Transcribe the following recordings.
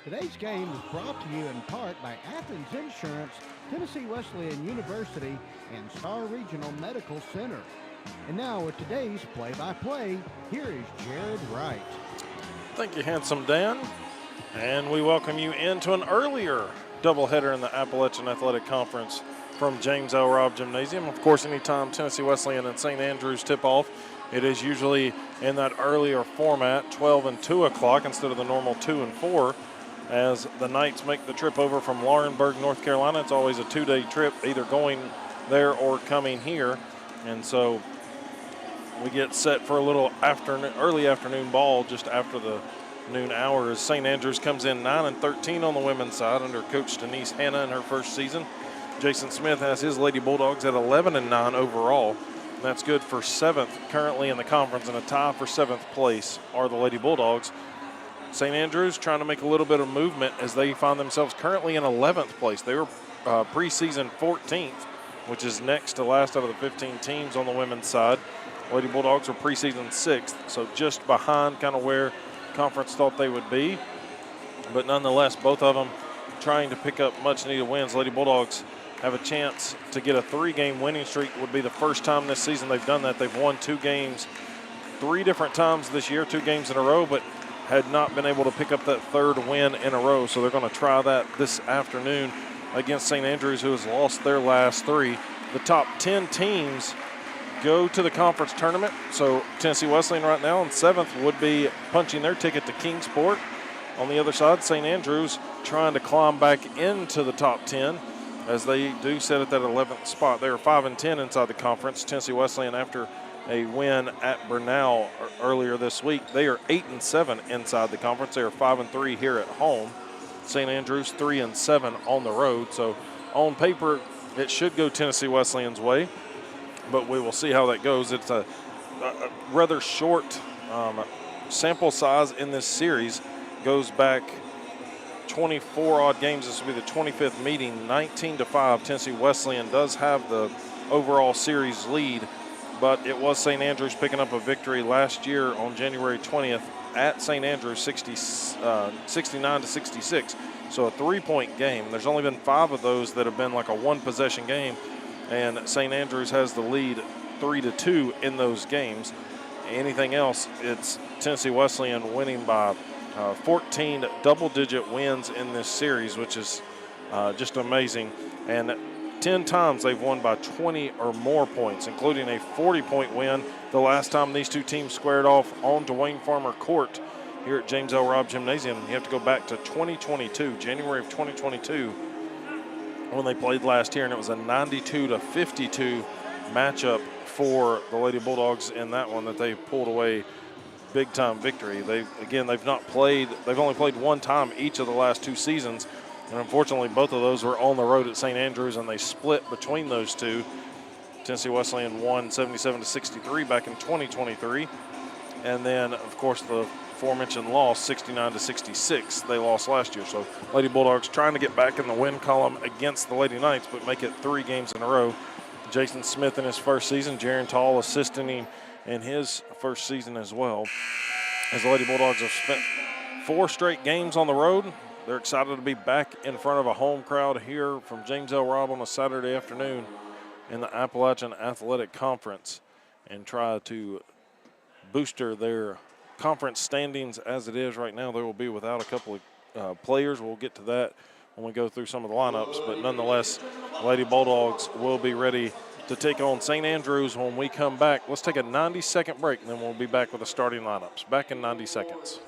Today's game is brought to you in part by Athens Insurance, Tennessee Wesleyan University, and Star Regional Medical Center. And now with today's play-by-play, here is Jared Wright. Thank you, Handsome Dan. And we welcome you into an earlier doubleheader in the Appalachian Athletic Conference from James L. Robb Gymnasium. Of course, anytime Tennessee Wesleyan and St. Andrews tip off, it is usually in that earlier format, 12 and 2 o'clock instead of the normal 2 and 4. As the Knights make the trip over from Laurinburg, North Carolina. It's always a two-day trip, either going there or coming here. And so we get set for a little early afternoon ball just after the noon hour as St. Andrews comes in 9 and 13 on the women's side under Coach Denise Hanna in her first season. Jason Smith has his Lady Bulldogs at 11 and 9 overall. And that's good for 7th currently in the conference, and a tie for 7th place are the Lady Bulldogs. St. Andrews trying to make a little bit of movement as they find themselves currently in 11th place. They were preseason 14th, which is next to last out of the 15 teams on the women's side. Lady Bulldogs are preseason 6th, so just behind kind of where conference thought they would be. But nonetheless, both of them trying to pick up much-needed wins. Lady Bulldogs have a chance to get a 3-game winning streak. Would be the first time this season they've done that. They've won 2 games 3 different times this year, 2 games in a row, but had not been able to pick up that 3rd win in a row. So they're going to try that this afternoon against St. Andrews, who has lost their last 3. The top 10 teams go to the conference tournament. So Tennessee Wesleyan right now in 7th would be punching their ticket to Kingsport. On the other side, St. Andrews trying to climb back into the top 10 as they do sit at that 11th spot. They are 5 and 10 inside the conference. Tennessee Wesleyan, after a win at Bernal earlier this week, they are 8 and 7 inside the conference. They are 5 and 3 here at home. St. Andrews 3 and 7 on the road. So on paper, it should go Tennessee Wesleyan's way, but we will see how that goes. It's a rather short sample size in this series. Goes back 24 odd games. This will be the 25th meeting. 19-5. Tennessee Wesleyan does have the overall series lead, but it was St. Andrews picking up a victory last year on January 20th at St. Andrews, 69-66. So a 3-point game. There's only been 5 of those that have been like a 1-possession game, and St. Andrews has the lead 3-2 in those games. Anything else, it's Tennessee Wesleyan winning by 14 double-digit wins in this series, which is just amazing. And 10 times they've won by 20 or more points, including a 40-point win the last time these two teams squared off on Dwayne Farmer Court here at James L. Robb Gymnasium. You have to go back to 2022, January of 2022, when they played last year, and it was a 92-52 matchup for the Lady Bulldogs in that one that they pulled away big-time victory. They've only played 1 time each of the last 2 seasons. And unfortunately, both of those were on the road at St. Andrews, and they split between those two. Tennessee Wesleyan won 77-63 back in 2023. And then, of course, the aforementioned loss, 69-66, they lost last year. So Lady Bulldogs trying to get back in the win column against the Lady Knights, but make it 3 games in a row. Jason Smith in his first season, Jaron Tall assisting him in his first season as well. As the Lady Bulldogs have spent 4 straight games on the road, they're excited to be back in front of a home crowd here from James L. Robb on a Saturday afternoon in the Appalachian Athletic Conference and try to booster their conference standings as it is right now. They will be without a couple of players. We'll get to that when we go through some of the lineups, but nonetheless, Lady Bulldogs will be ready to take on St. Andrews when we come back. Let's take a 90-second break, and then we'll be back with the starting lineups. Back in 90 seconds.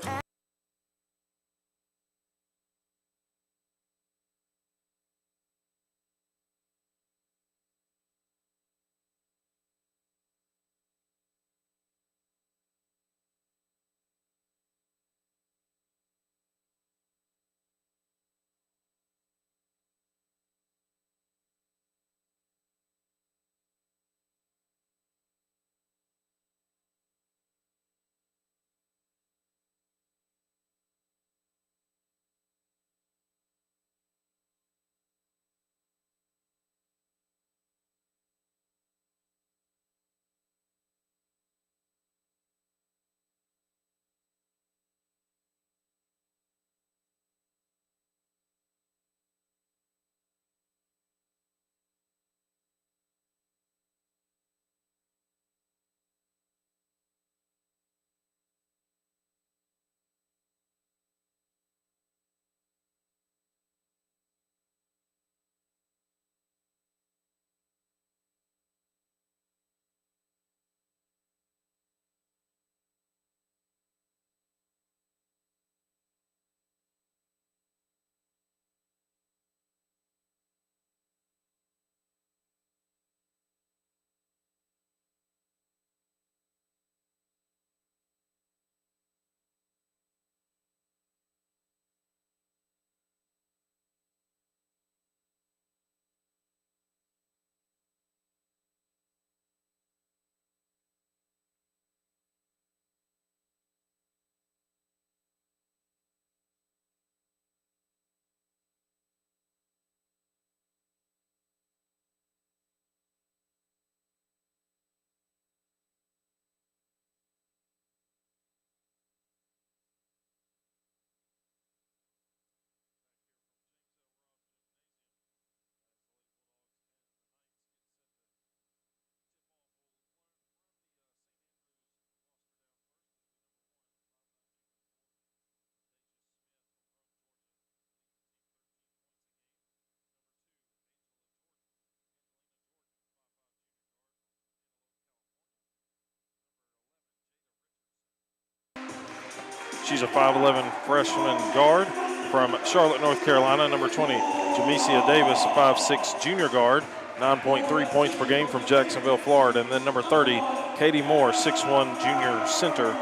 She's a 5'11 freshman guard from Charlotte, North Carolina. Number 20, Jamesia Davis, a 5'6 junior guard, 9.3 points per game from Jacksonville, Florida. And then number 30, Katie Moore, 6'1 junior center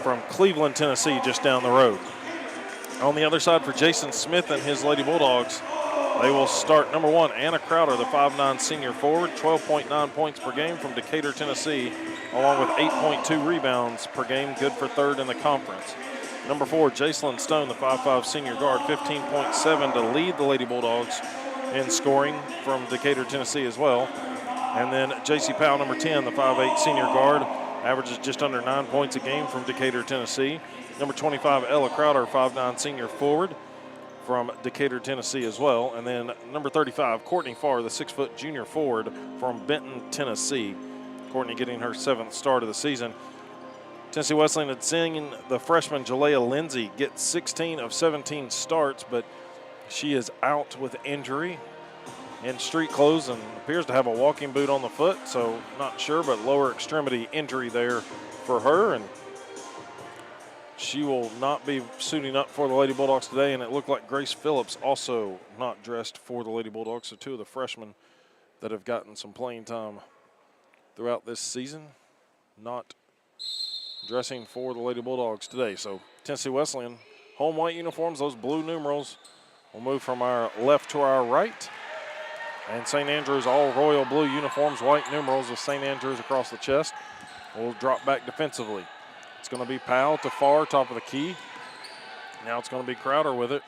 from Cleveland, Tennessee, just down the road. On the other side for Jason Smith and his Lady Bulldogs, they will start number 1, Anna Crowder, the 5'9 senior forward, 12.9 points per game from Decatur, Tennessee, along with 8.2 rebounds per game, good for third in the conference. Number 4, Jacelyn Stone, the 5'5 senior guard, 15.7 to lead the Lady Bulldogs in scoring from Decatur, Tennessee as well. And then J.C. Powell, number 10, the 5'8 senior guard, averages just under 9 points a game from Decatur, Tennessee. Number 25, Ella Crowder, 5'9 senior forward from Decatur, Tennessee as well. And then number 35, Courtney Farr, the 6' junior forward from Benton, Tennessee. Courtney getting her 7th start of the season. Tennessee Wesleyan had seen the freshman Jalea Lindsay get 16 of 17 starts, but she is out with injury in street clothes and appears to have a walking boot on the foot, so not sure, but lower extremity injury there for her. And she will not be suiting up for the Lady Bulldogs today, and it looked like Grace Phillips also not dressed for the Lady Bulldogs. So 2 of the freshmen that have gotten some playing time throughout this season not dressing for the Lady Bulldogs today. So Tennessee Wesleyan, home white uniforms, those blue numerals will move from our left to our right. And St. Andrews, all royal blue uniforms, white numerals with St. Andrews across the chest, will drop back defensively. It's going to be Powell to Farr, top of the key. Now it's going to be Crowder with it.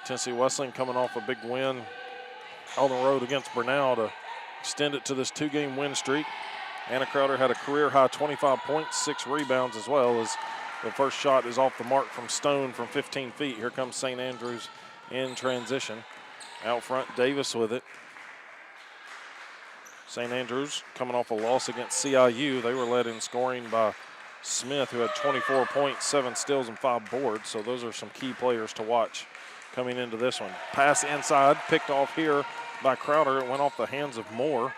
Tennessee Wesleyan coming off a big win on the road against Bernal to extend it to this 2-game win streak. Anna Crowder had a career-high 25 points, 6 rebounds as well, as the first shot is off the mark from Stone from 15 feet. Here comes St. Andrews in transition. Out front, Davis with it. St. Andrews coming off a loss against CIU. They were led in scoring by Smith, who had 24 points, 7 steals, and 5 boards. So those are some key players to watch coming into this one. Pass inside, picked off here by Crowder. It went off the hands of Moore.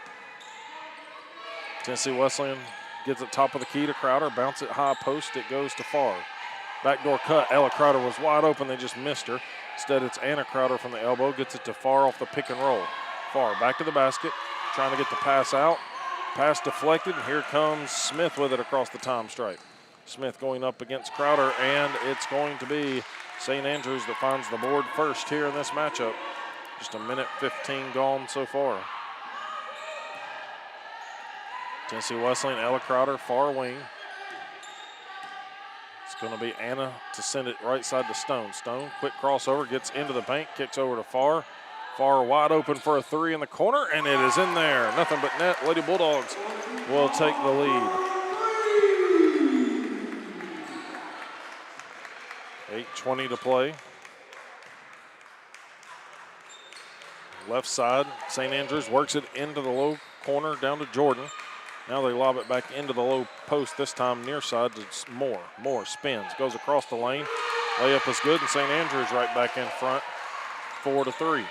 Tennessee Wesleyan gets it top of the key to Crowder, bounce it high post, it goes to Farr. Backdoor cut, Ella Crowder was wide open, they just missed her. Instead, it's Anna Crowder from the elbow, gets it to Farr off the pick and roll. Farr back to the basket, trying to get the pass out. Pass deflected, and here comes Smith with it across the time stripe. Smith going up against Crowder, and it's going to be St. Andrews that finds the board first here in this matchup. Just a minute 15 gone so far. Tennessee Wesleyan, Ella Crowder, far wing. It's going to be Anna to send it right side to Stone. Stone, quick crossover, gets into the paint, kicks over to Farr. Farr wide open for a 3 in the corner, and it is in there. Nothing but net. Lady Bulldogs will take the lead. 8:20 to play. Left side, St. Andrews works it into the low corner down to Jordan. Now they lob it back into the low post, this time near side to Moore. Moore spins, goes across the lane. Layup is good, and St. Andrews right back in front, 4-3.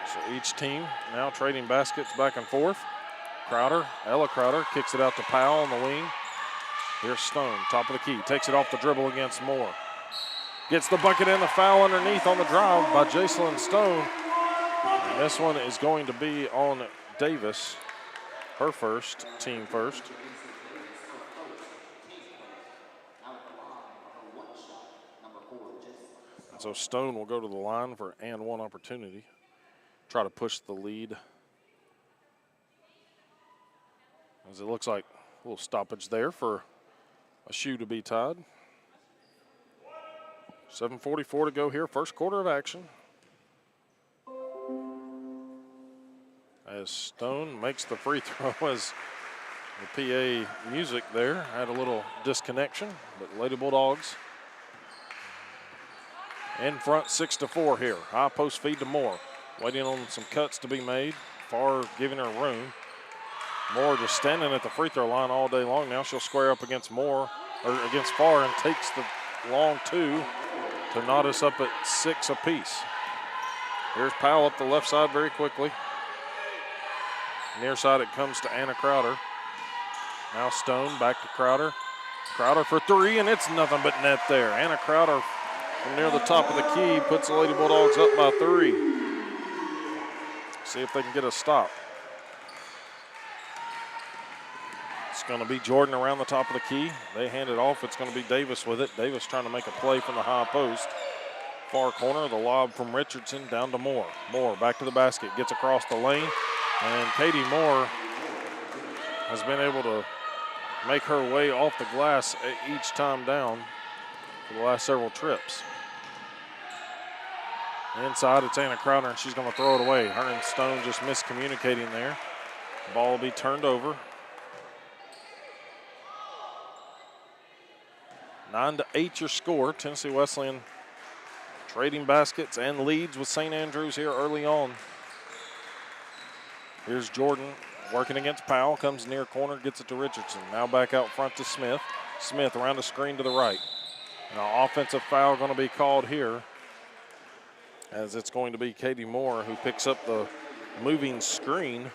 So each team now trading baskets back and forth. Crowder, Ella Crowder, kicks it out to Powell on the wing. Here's Stone, top of the key, takes it off the dribble against Moore. Gets the bucket and the foul underneath on the drive by Jacelyn Stone. And this one is going to be on Davis. Her first, team first. And so Stone will go to the line for and one opportunity. Try to push the lead. As it looks like a little stoppage there for a shoe to be tied. 7:44 to go here, first quarter of action. As Stone makes the free throw, as the PA music there had a little disconnection, but Lady Bulldogs in front 6-4 here. High post feed to Moore. Waiting on some cuts to be made. Farr giving her room. Moore just standing at the free throw line all day long. Now she'll square up against against Farr, and takes the long 2 to knot us up at 6 apiece. Here's Powell up the left side very quickly. Near side it comes to Anna Crowder. Now Stone back to Crowder. Crowder for three, and it's nothing but net there. Anna Crowder from near the top of the key puts the Lady Bulldogs up by 3. See if they can get a stop. It's going to be Jordan around the top of the key. They hand it off. It's going to be Davis with it. Davis trying to make a play from the high post. Far corner, the lob from Richardson down to Moore. Moore back to the basket, gets across the lane, and Katie Moore has been able to make her way off the glass each time down for the last several trips. Inside, it's Anna Crowder, and she's going to throw it away. Her and Stone just miscommunicating there. The ball will be turned over. 9-8 your score. Tennessee Wesleyan trading baskets and leads with St. Andrews here early on. Here's Jordan working against Powell, comes near corner, gets it to Richardson. Now back out front to Smith. Smith around the screen to the right. And an offensive foul going to be called here, as it's going to be Katie Moore who picks up the moving screen.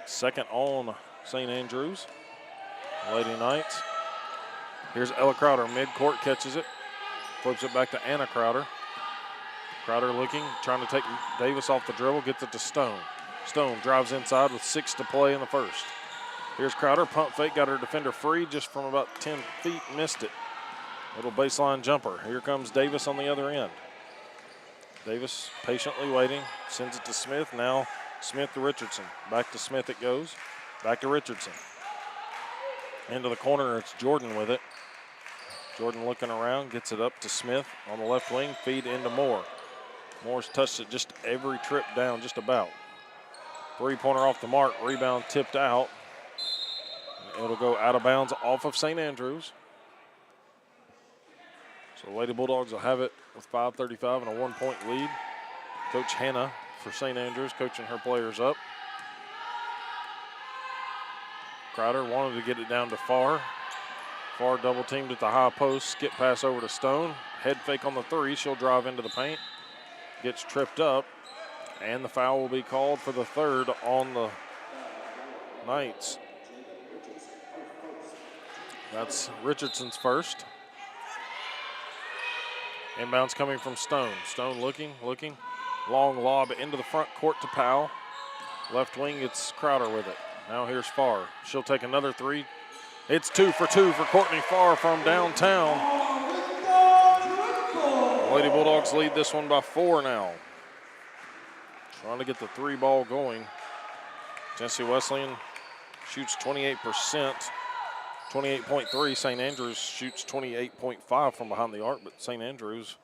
Second on St. Andrews. Lady Knights. Here's Ella Crowder, midcourt, catches it. Flips it back to Anna Crowder. Crowder looking, trying to take Davis off the dribble, gets it to Stone. Stone drives inside with 6 to play in the first. Here's Crowder, pump fake, got her defender free just from about 10 feet, missed it. Little baseline jumper. Here comes Davis on the other end. Davis patiently waiting, sends it to Smith. Now Smith to Richardson. Back to Smith it goes. Back to Richardson. Into the corner, it's Jordan with it. Jordan looking around, gets it up to Smith on the left wing, feed into Moore. Moore's touched it just every trip down, just about. Three-pointer off the mark, rebound tipped out. It'll go out of bounds off of St. Andrews. So the Lady Bulldogs will have it with 5:35 and a 1-point lead. Coach Hannah for St. Andrews coaching her players up. Crowder wanted to get it down to Farr. Farr double teamed at the high post, skip pass over to Stone. Head fake on the three, she'll drive into the paint. Gets tripped up, and the foul will be called for the third on the Knights. That's Richardson's first. Inbounds coming from Stone. Stone looking. Long lob into the front court to Powell. Left wing, it's Crowder with it. Now here's Farr. She'll take another three. It's 2 for 2 for Courtney Farr from downtown. The Lady Bulldogs lead this one by 4 now. Trying to get the 3-ball going. Tennessee Wesleyan shoots 28%, 28.3. St. Andrews shoots 28.5 from behind the arc, but St. Andrews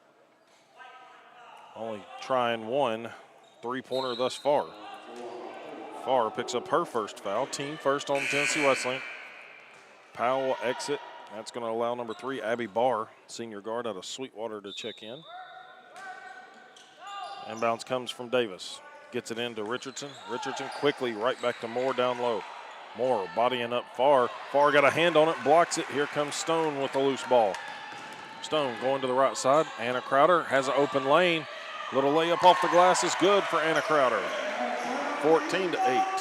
only trying 1 3-pointer thus far. Farr picks up her first foul, team first on Tennessee Wesleyan. Powell will exit. That's going to allow number 3, Abby Barr, senior guard out of Sweetwater, to check in. Inbounds comes from Davis. Gets it into Richardson. Richardson quickly right back to Moore down low. Moore bodying up Farr. Farr got a hand on it, blocks it. Here comes Stone with the loose ball. Stone going to the right side. Anna Crowder has an open lane. Little layup off the glass is good for Anna Crowder. 14-8.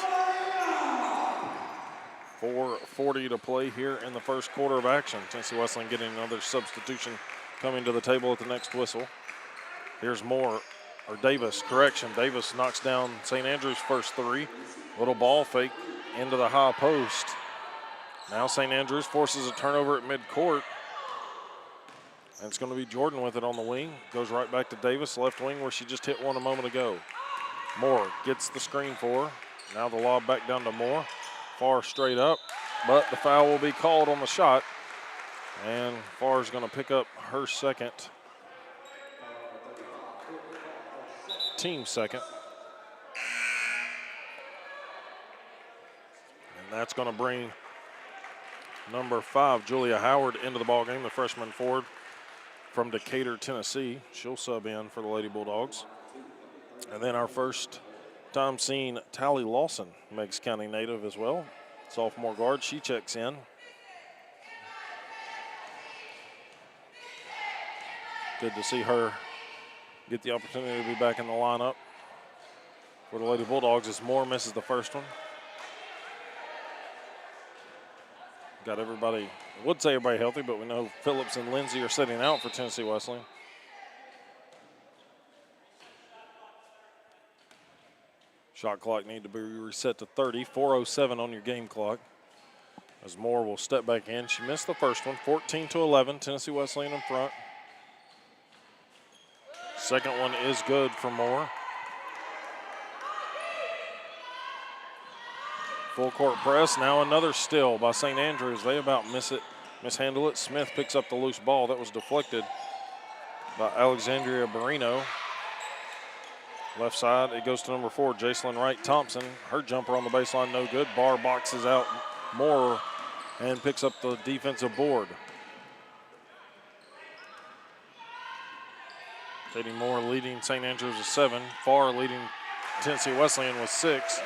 4:40 to play here in the first quarter of action. Tennessee Wesleyan getting another substitution coming to the table at the next whistle. Here's Davis, correction. Davis knocks down St. Andrews' first 3. Little ball fake into the high post. Now St. Andrews forces a turnover at midcourt. And it's going to be Jordan with it on the wing. Goes right back to Davis, left wing where she just hit one a moment ago. Moore gets the screen for her. Now the lob back down to Moore. Farr straight up, but the foul will be called on the shot. And Farr's going to pick up her second, team second. And that's going to bring number 5, Julia Howard, into the ballgame, the freshman forward from Decatur, Tennessee. She'll sub in for the Lady Bulldogs. And then our first time seeing Tally Lawson, Meigs County native as well. Sophomore guard, she checks in. Good to see her get the opportunity to be back in the lineup for the Lady Bulldogs as Moore misses the first one. Got everybody, would say everybody healthy, but we know Phillips and Lindsay are sitting out for Tennessee Wesleyan. Shot clock need to be reset to 30, 4:07 on your game clock. As Moore will step back in. She missed the first one, 14-11, Tennessee Wesleyan in front. Second one is good for Moore. Full court press, now another steal by St. Andrews. They about mishandle it. Smith picks up the loose ball that was deflected by Alexandria Barrino. Left side, it goes to number 4, Jacelyn Wright Thompson. Her jumper on the baseline, no good. Barr boxes out Moore and picks up the defensive board. Katie Moore leading St. Andrews with 7. Farr leading Tennessee Wesleyan with 6.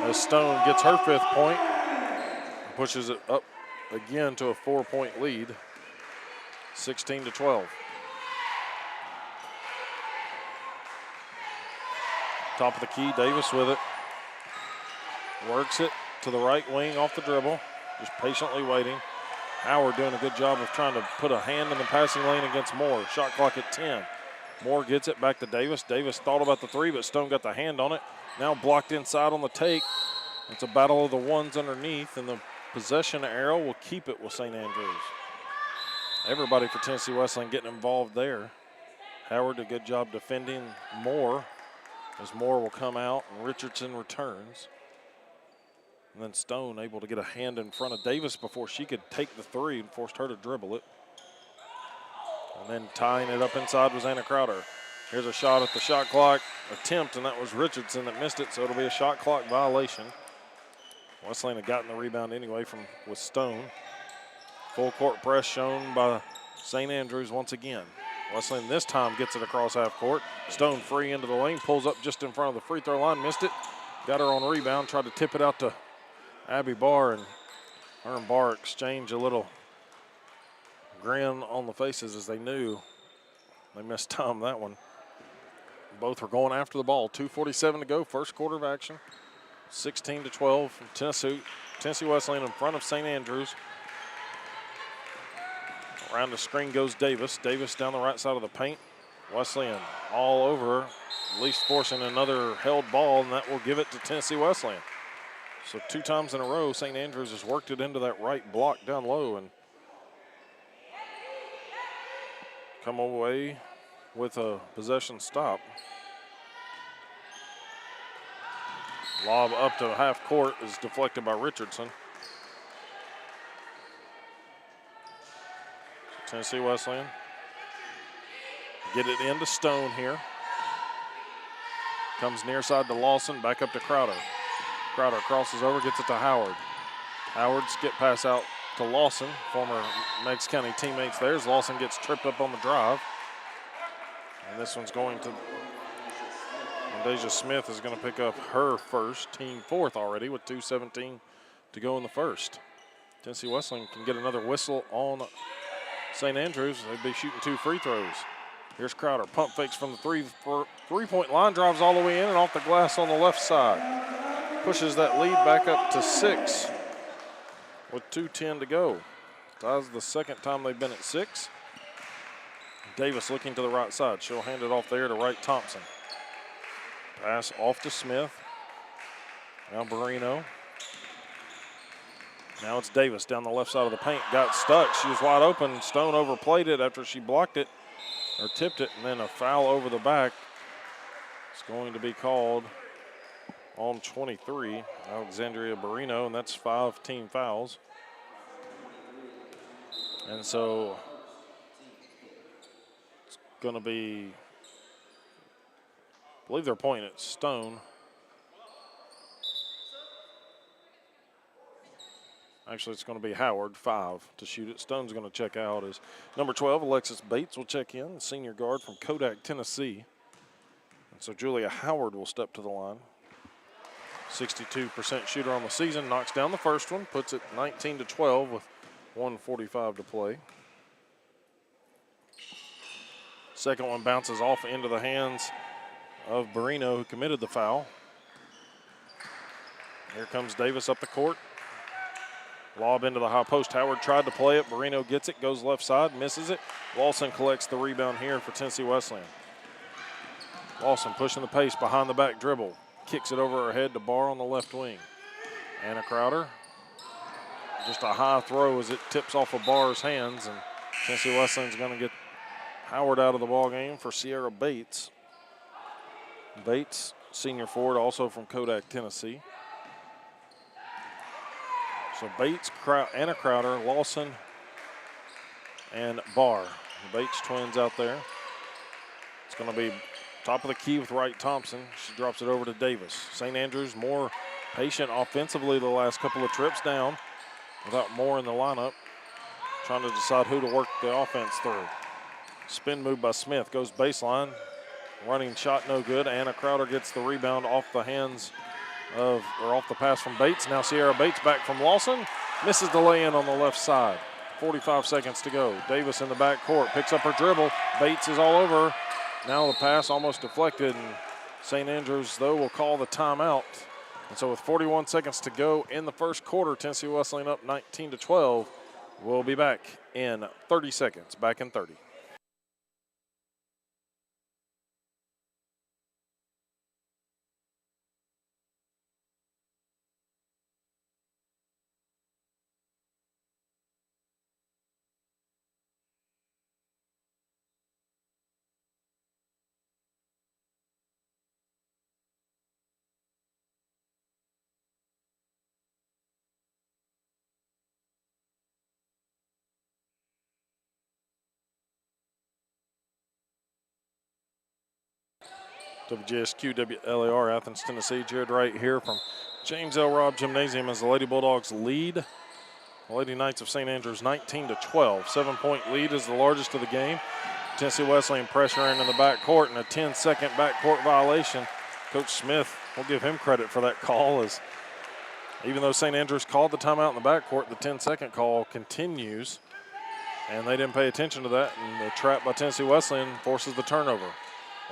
As Stone gets her 5th point, pushes it up again to a 4-point lead, 16-12. Top of the key, Davis with it. Works it to the right wing off the dribble, just patiently waiting. Howard doing a good job of trying to put a hand in the passing lane against Moore. Shot clock at 10. Moore gets it back to Davis. Davis thought about the 3, but Stone got the hand on it. Now blocked inside on the take. It's a battle of the ones underneath, and the possession arrow will keep it with St. Andrews. Everybody for Tennessee Wesleyan getting involved there. Howard did a good job defending Moore, as Moore will come out and Richardson returns. And then Stone able to get a hand in front of Davis before she could take the 3 and forced her to dribble it. And then tying it up inside was Anna Crowder. Here's a shot at the shot clock attempt, and that was Richardson that missed it, so it'll be a shot clock violation. Wesleyan had gotten the rebound anyway with Stone. Full court press shown by St. Andrews once again. Wesleyan this time gets it across half court. Stone free into the lane, pulls up just in front of the free throw line, missed it. Got her on rebound, tried to tip it out to Abby Barr, and her and Barr exchange a little grin on the faces as they knew they missed time that one. Both were going after the ball. 2:47 to go, first quarter of action. 16-12 from Tennessee Wesleyan in front of St. Andrews. Around the screen goes Davis. Davis down the right side of the paint. Wesleyan all over her, at least forcing another held ball, and that will give it to Tennessee Wesleyan. So 2 times in a row, St. Andrews has worked it into that right block down low and come away with a possession stop. Lob up to half court is deflected by Richardson. Tennessee Wesleyan get it into Stone here. Comes near side to Lawson, back up to Crowder. Crowder crosses over, gets it to Howard. Howard skip pass out to Lawson, former Meigs County teammates there. Lawson gets tripped up on the drive. And this one's going to, Deja Smith is going to pick up her first, team 4th already with 2:17 to go in the first. Tennessee Wesleyan can get another whistle on St. Andrews. They'd be shooting 2 free throws. Here's Crowder, pump fakes from the three-point line, drives all the way in and off the glass on the left side. Pushes that lead back up to 6 with 2:10 to go. Ties the second time they've been at 6. Davis looking to the right side. She'll hand it off there to Wright Thompson. Pass off to Smith. Now Barrino. Now it's Davis down the left side of the paint. Got stuck. She was wide open. Stone overplayed it after she blocked it or tipped it, and then a foul over the back. It's going to be called on 23, Alexandria Barrino, and that's 5 team fouls. And so it's going to be, I believe they're pointing at Stone. Actually, it's going to be Howard, 5 to shoot it. Stone's going to check out as number 12, Alexis Bates, will check in, the senior guard from Kodak, Tennessee. And so Julia Howard will step to the line. 62% shooter on the season, knocks down the first one, puts it 19-12 with 1:45 to play. Second one bounces off into the hands of Barrino, who committed the foul. Here comes Davis up the court. Lob into the high post. Howard tried to play it. Barrino gets it, goes left side, misses it. Lawson collects the rebound here for Tennessee Wesleyan. Lawson pushing the pace behind the back dribble. Kicks it over her head to Barr on the left wing. Anna Crowder. Just a high throw as it tips off of Barr's hands, and Tennessee Wesleyan's going to get Howard out of the ball game for Sierra Bates. Bates, senior forward, also from Kodak, Tennessee. So Bates, Anna Crowder, Lawson, and Barr. The Bates twins out there. It's going to be top of the key with Wright Thompson. She drops it over to Davis. St. Andrews more patient offensively the last couple of trips down without Moore in the lineup, trying to decide who to work the offense through. Spin move by Smith, goes baseline. Running shot no good. Anna Crowder gets the rebound off the hands of, or off the pass from Bates. Now Sierra Bates back from Lawson. Misses the lay-in on the left side. 45 seconds to go. Davis in the back court, picks up her dribble. Bates is all over her. Now the pass almost deflected, and St. Andrews, though, will call the timeout. And so with 41 seconds to go in the first quarter, Tennessee Wesleyan up 19-12. We'll be back in 30 seconds. Back in 30. WGSQ WLAR Athens, Tennessee. Jared Wright here from James L. Robb Gymnasium as the Lady Bulldogs lead. The Lady Knights of St. Andrews 19-12. 7-point lead is the largest of the game. Tennessee Wesleyan pressuring in the backcourt and a 10-second backcourt violation. Coach Smith, we'll give him credit for that call, as even though St. Andrews called the timeout in the backcourt, the 10-second call continues. And they didn't pay attention to that, and the trap by Tennessee Wesleyan forces the turnover.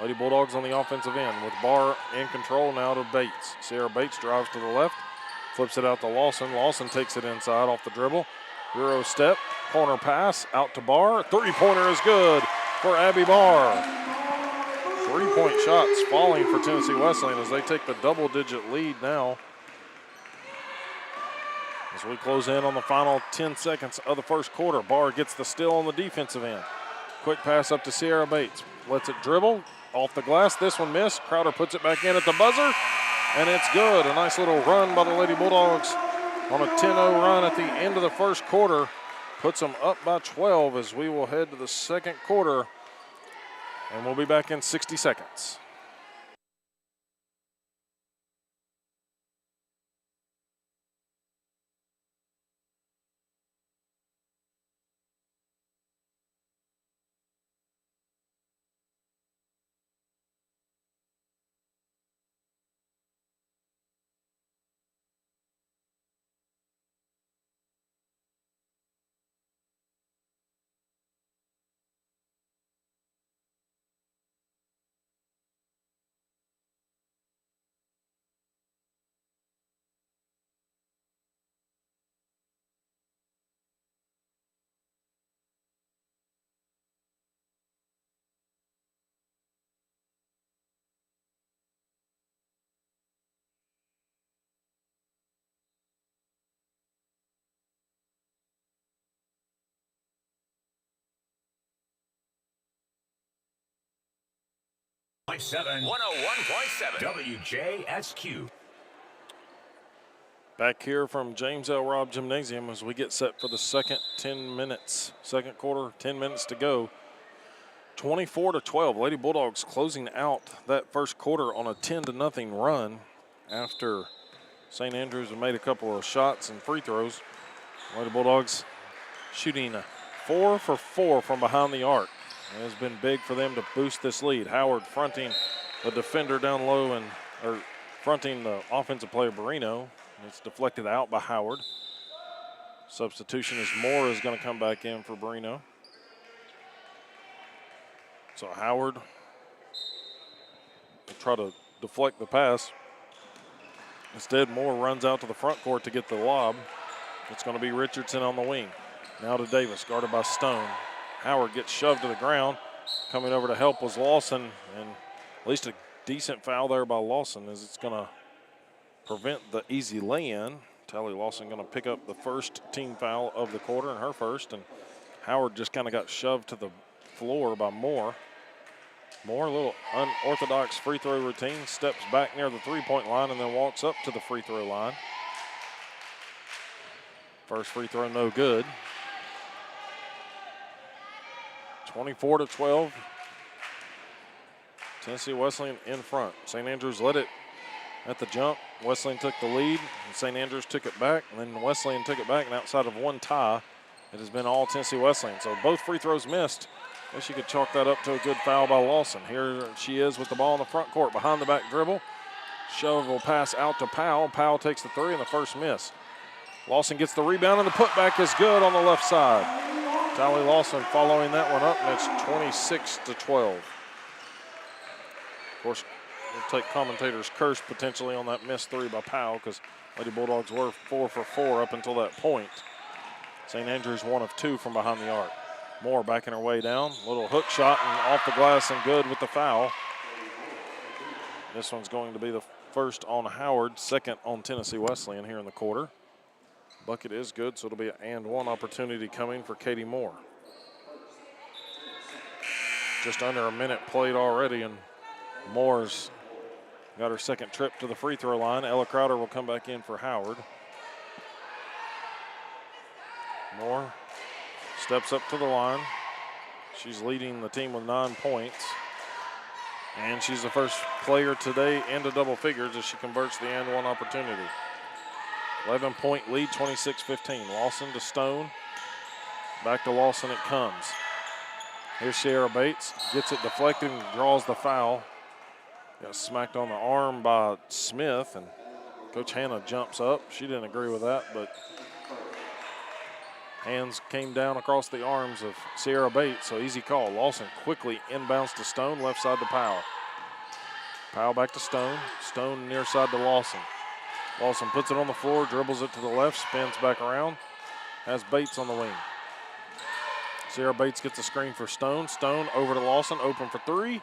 Lady Bulldogs on the offensive end with Barr in control now to Bates. Sierra Bates drives to the left, flips it out to Lawson. Lawson takes it inside off the dribble. Euro step, corner pass, out to Barr. Three-pointer is good for Abby Barr. 3-point shots falling for Tennessee Wesleyan as they take the double-digit lead now. As we close in on the final 10 seconds of the first quarter, Barr gets the steal on the defensive end. Quick pass up to Sierra Bates. Lets it dribble. Off the glass, this one missed. Crowder puts it back in at the buzzer, and it's good. A nice little run by the Lady Bulldogs on a 10-0 run at the end of the first quarter. Puts them up by 12 as we will head to the second quarter, and we'll be back in 60 seconds. Point 101.7 WJSQ. Back here from James L. Robb Gymnasium as we get set for the second 10 minutes. Second quarter, 10 minutes to go. 24-12. Lady Bulldogs closing out that first quarter on a 10-0 run after St. Andrews have made a couple of shots and free throws. Lady Bulldogs shooting 4 for 4 from behind the arc. It has been big for them to boost this lead. Howard fronting the defender down low or fronting the offensive player Barrino. It's deflected out by Howard. Substitution is Moore is going to come back in for Barrino. So Howard will try to deflect the pass. Instead, Moore runs out to the front court to get the lob. It's going to be Richardson on the wing. Now to Davis, guarded by Stone. Howard gets shoved to the ground. Coming over to help was Lawson, and at least a decent foul there by Lawson as it's going to prevent the easy lay-in. Tally Lawson going to pick up the first team foul of the quarter and her first, and Howard just kind of got shoved to the floor by Moore. Moore, a little unorthodox free throw routine, steps back near the three-point line and then walks up to the free throw line. First free throw no good. 24-12. Tennessee Wesleyan in front. St. Andrews led it at the jump. Wesleyan took the lead, and St. Andrews took it back, and then Wesleyan took it back, and outside of one tie, it has been all Tennessee Wesleyan. So both free throws missed. I guess you could chalk that up to a good foul by Lawson. Here she is with the ball in the front court, behind the back dribble. Shove will pass out to Powell. Powell takes the three and the first miss. Lawson gets the rebound, and the putback is good on the left side. Tally Lawson following that one up, and it's 26-12. Of course, we'll take commentators' curse potentially on that missed three by Powell because Lady Bulldogs were 4 for 4 up until that point. St. Andrews 1 of 2 from behind the arc. Moore backing her way down. Little hook shot and off the glass and good with the foul. This one's going to be the first on Howard, second on Tennessee Wesleyan here in the quarter. Bucket is good, so it'll be an and one opportunity coming for Katie Moore. Just under a minute played already, and Moore's got her second trip to the free throw line. Ella Crowder will come back in for Howard. Moore steps up to the line. She's leading the team with 9 points. And she's the first player today into double figures as she converts the and one opportunity. 11-point lead, 26-15. Lawson to Stone. Back to Lawson it comes. Here's Sierra Bates. Gets it deflected and draws the foul. Got smacked on the arm by Smith, and Coach Hannah jumps up. She didn't agree with that, but hands came down across the arms of Sierra Bates, so easy call. Lawson quickly inbounds to Stone, left side to Powell. Powell back to Stone. Stone near side to Lawson. Lawson puts it on the floor, dribbles it to the left, spins back around, has Bates on the wing. Sierra Bates gets a screen for Stone. Stone over to Lawson, open for three,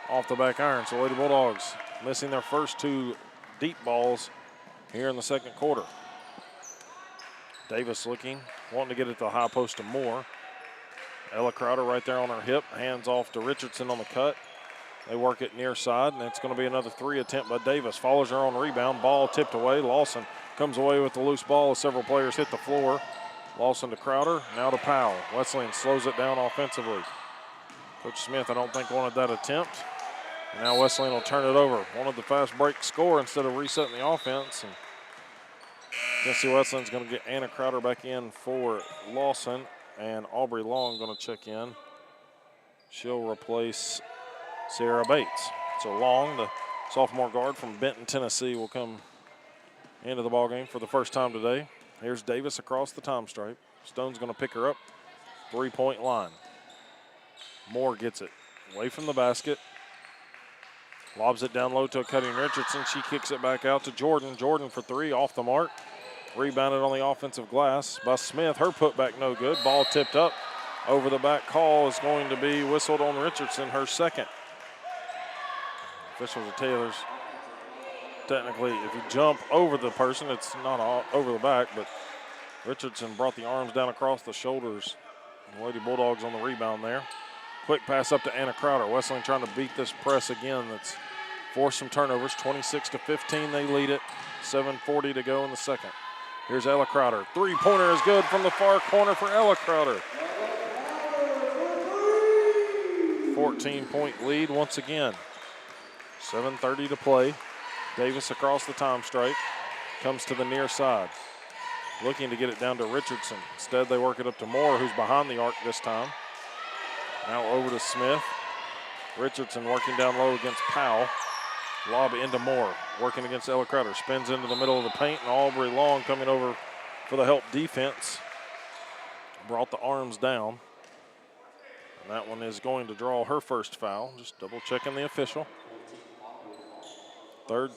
off the back iron. So Lady Bulldogs missing their first 2 deep balls here in the second quarter. Davis looking, wanting to get it to the high post to Moore. Ella Crowder right there on her hip, hands off to Richardson on the cut. They work it near side, and it's going to be another 3 attempt by Davis. Follows her on rebound, ball tipped away. Lawson comes away with the loose ball as several players hit the floor. Lawson to Crowder, now to Powell. Wesleyan slows it down offensively. Coach Smith, I don't think, wanted that attempt. And now Wesleyan will turn it over. Wanted the fast break score instead of resetting the offense. And Tennessee Wesleyan's going to get Anna Crowder back in for Lawson, and Aubrey Long going to check in. She'll replace Sierra Bates. So Long, the sophomore guard from Benton, Tennessee, will come into the ballgame for the first time today. Here's Davis across the time stripe. Stone's going to pick her up. 3-point line. Moore gets it away from the basket. Lobs it down low to a cutting Richardson. She kicks it back out to Jordan. Jordan for 3, off the mark. Rebounded on the offensive glass by Smith. Her putback no good. Ball tipped up. Over the back call is going to be whistled on Richardson, her second. Officials will tell you there's technically, if you jump over the person, it's not all over the back, but Richardson brought the arms down across the shoulders. The Lady Bulldogs on the rebound there. Quick pass up to Anna Crowder. Wesleyan trying to beat this press again. That's forced some turnovers. 26-15, they lead it. 7:40 to go in the second. Here's Ella Crowder. 3-pointer is good from the far corner for Ella Crowder. 14-point lead once again. 7:30 to play. Davis across the time stripe. Comes to the near side. Looking to get it down to Richardson. Instead, they work it up to Moore, who's behind the arc this time. Now over to Smith. Richardson working down low against Powell. Lob into Moore. Working against Ella Crowder. Spins into the middle of the paint, and Aubrey Long coming over for the help defense. Brought the arms down. And that one is going to draw her first foul. Just double checking the official. Third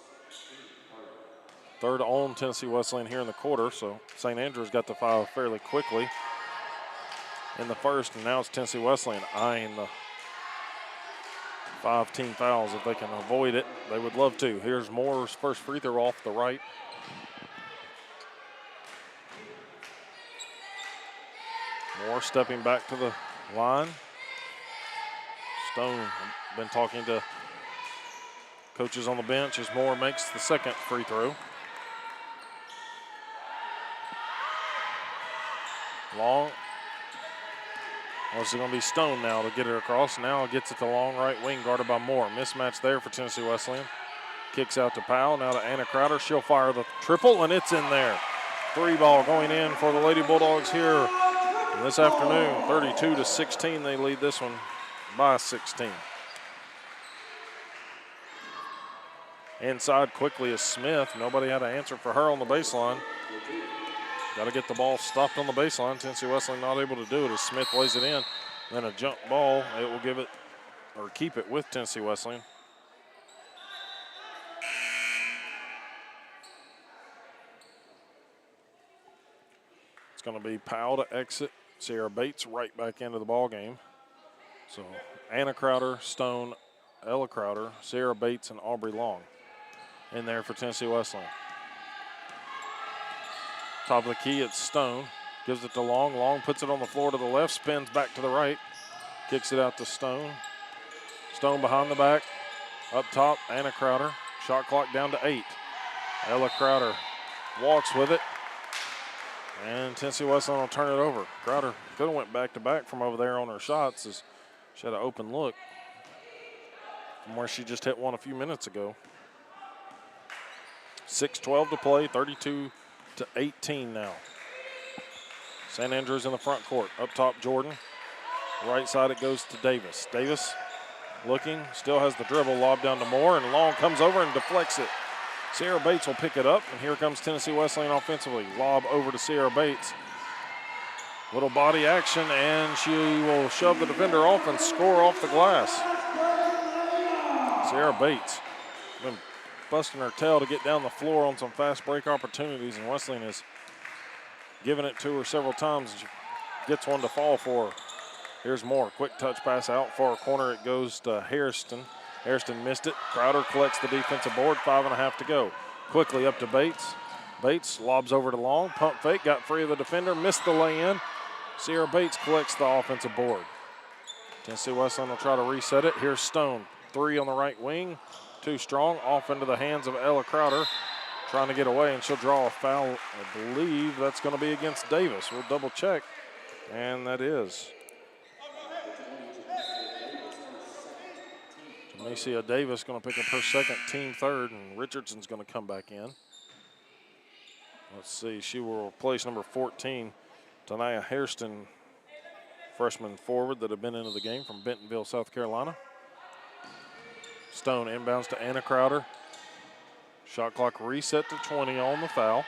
Third on Tennessee Wesleyan here in the quarter, so St. Andrews got the foul fairly quickly in the first, and now it's Tennessee Wesleyan eyeing the 5 team fouls. If they can avoid it, they would love to. Here's Moore's first free throw off the right. Moore stepping back to the line. Stone been talking to coaches on the bench as Moore makes the second free throw. Long. Well, it's going to be Stone now to get it across. Now it gets it to long right wing, guarded by Moore. Mismatch there for Tennessee Wesleyan. Kicks out to Powell. Now to Anna Crowder. She'll fire the triple, and it's in there. 3-ball going in for the Lady Bulldogs here this afternoon. 32-16. They lead this one by 16. Inside quickly is Smith. Nobody had an answer for her on the baseline. Got to get the ball stopped on the baseline. Tennessee Wesleyan not able to do it as Smith lays it in. Then a jump ball. It will give it or keep it with Tennessee Wesleyan. It's going to be Powell to exit. Sierra Bates right back into the ball game. So Anna Crowder, Stone, Ella Crowder, Sierra Bates, and Aubrey Long in there for Tennessee Wesleyan. Top of the key, it's Stone. Gives it to Long. Long puts it on the floor to the left, spins back to the right, kicks it out to Stone. Stone behind the back. Up top, Anna Crowder. Shot clock down to 8. Ella Crowder walks with it. And Tennessee Wesleyan will turn it over. Crowder could have went back-to-back from over there on her shots as she had an open look from where she just hit one a few minutes ago. 6:12 to play, 32-18 now. St. Andrews in the front court. Up top, Jordan. Right side, it goes to Davis. Davis looking, still has the dribble, lob down to Moore, and Long comes over and deflects it. Sierra Bates will pick it up, and here comes Tennessee Wesleyan offensively. Lob over to Sierra Bates. Little body action, and she will shove the defender off and score off the glass. Sierra Bates been busting her tail to get down the floor on some fast break opportunities, and Wesleyan has given it to her several times, and she gets one to fall for her. Here's Moore, quick touch pass out far corner. It goes to Hairston. Hairston missed it. Crowder collects the defensive board, 5.5 to go. Quickly up to Bates. Bates lobs over to Long, pump fake, got free of the defender, missed the lay-in. Sierra Bates collects the offensive board. Tennessee Wesleyan will try to reset it. Here's Stone, 3 on the right wing, too strong, off into the hands of Ella Crowder, trying to get away, and she'll draw a foul. I believe that's going to be against Davis. We'll double check, and that is. Jamacia Davis going to pick up her second, team third, and Richardson's going to come back in. Let's see, she will replace number 14, Tanaya Hairston, freshman forward that have been into the game from Bentonville, South Carolina. Stone inbounds to Anna Crowder. Shot clock reset to 20 on the foul.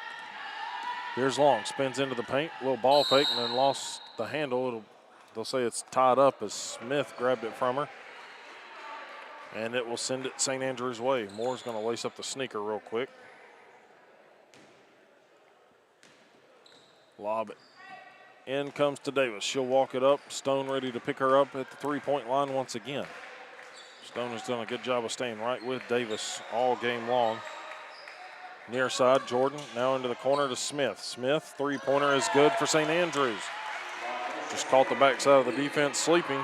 Here's Long, spins into the paint, little ball fake, and then lost the handle. They'll say it's tied up as Smith grabbed it from her. And it will send it St. Andrews' way. Moore's going to lace up the sneaker real quick. Lob it. In comes to Davis. She'll walk it up. Stone ready to pick her up at the three-point line once again. Stone has done a good job of staying right with Davis all game long. Near side, Jordan now into the corner to Smith. Smith, three-pointer is good for St. Andrews. Just caught the backside of the defense sleeping.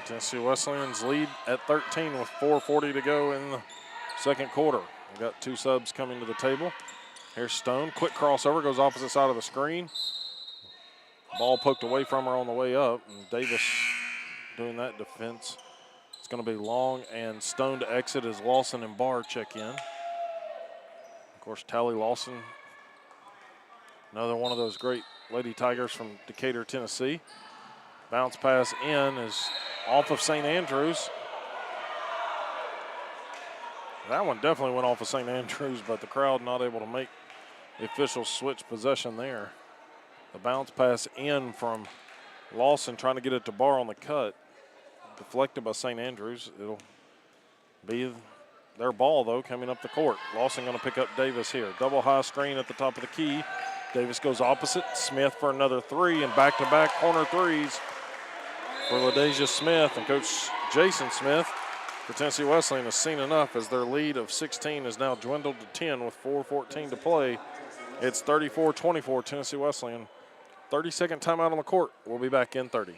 Tennessee Wesleyan's lead at 13 with 4:40 to go in the second quarter. We've got 2 subs coming to the table. Here's Stone, quick crossover, goes opposite side of the screen. Ball poked away from her on the way up, and Davis doing that defense. It's going to be Long and Stone to exit as Lawson and Barr check in. Of course, Tally Lawson, another one of those great Lady Tigers from Decatur, Tennessee. Bounce pass in is off of St. Andrews. That one definitely went off of St. Andrews, but the crowd not able to make the official switch possession there. The bounce pass in from Lawson trying to get it to Barr on the cut. Deflected by St. Andrews. It'll be their ball, though, coming up the court. Lawson going to pick up Davis here. Double high screen at the top of the key. Davis goes opposite. Smith for another three, and back-to-back corner threes for LaDeja Smith. And Coach Jason Smith for Tennessee Wesleyan has seen enough as their lead of 16 is now dwindled to 10 with 4:14 to play. It's 34-24 Tennessee Wesleyan. 30-second timeout on the court. We'll be back in 30.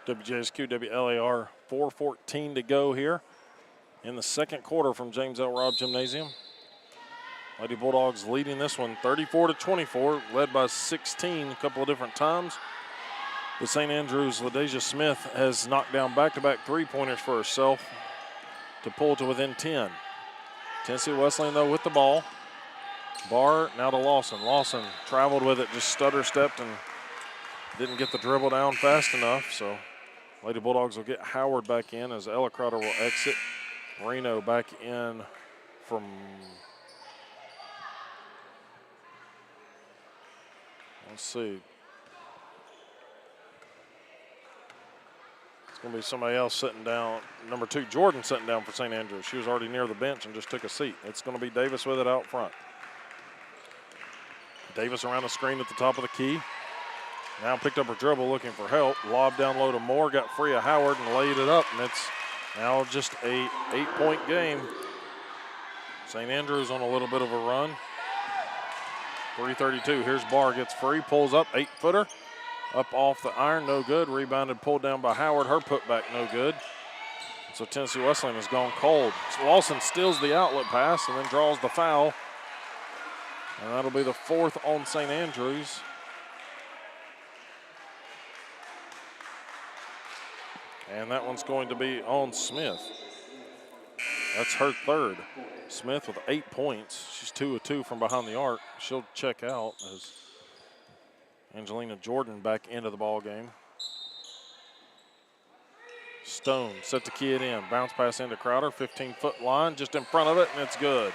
WJSQ, WLAR, 4:14 to go here in the second quarter from James L. Robb Gymnasium. Lady Bulldogs leading this one 34-24, led by 16 a couple of different times. But St. Andrews, LaDeja Smith has knocked down back-to-back three-pointers for herself to pull to within 10. Tennessee Wesleyan, though, with the ball. Barr now to Lawson. Lawson traveled with it, just stutter-stepped and didn't get the dribble down fast enough, so Lady Bulldogs will get Howard back in as Ella Crowder will exit. Reno back in from, let's see. It's going to be somebody else sitting down. Number 2, Jordan, sitting down for St. Andrews. She was already near the bench and just took a seat. It's going to be Davis with it out front. Davis around the screen at the top of the key. Now picked up her dribble looking for help. Lob down low to Moore, got free of Howard and laid it up, and it's now just a 8-point game. St. Andrews on a little bit of a run. 3:32, here's Barr, gets free, pulls up, 8-footer. Up off the iron, no good. Rebounded, pulled down by Howard, her putback no good. So Tennessee Wesleyan has gone cold. Lawson steals the outlet pass and then draws the foul. And that'll be the 4th on St. Andrews. And that one's going to be on Smith. That's her 3rd. Smith with 8 points. She's 2 of 2 from behind the arc. She'll check out as Angelina Jordan back into the ball game. Stone set to key it in. Bounce pass into Crowder. 15-foot line just in front of it, and it's good.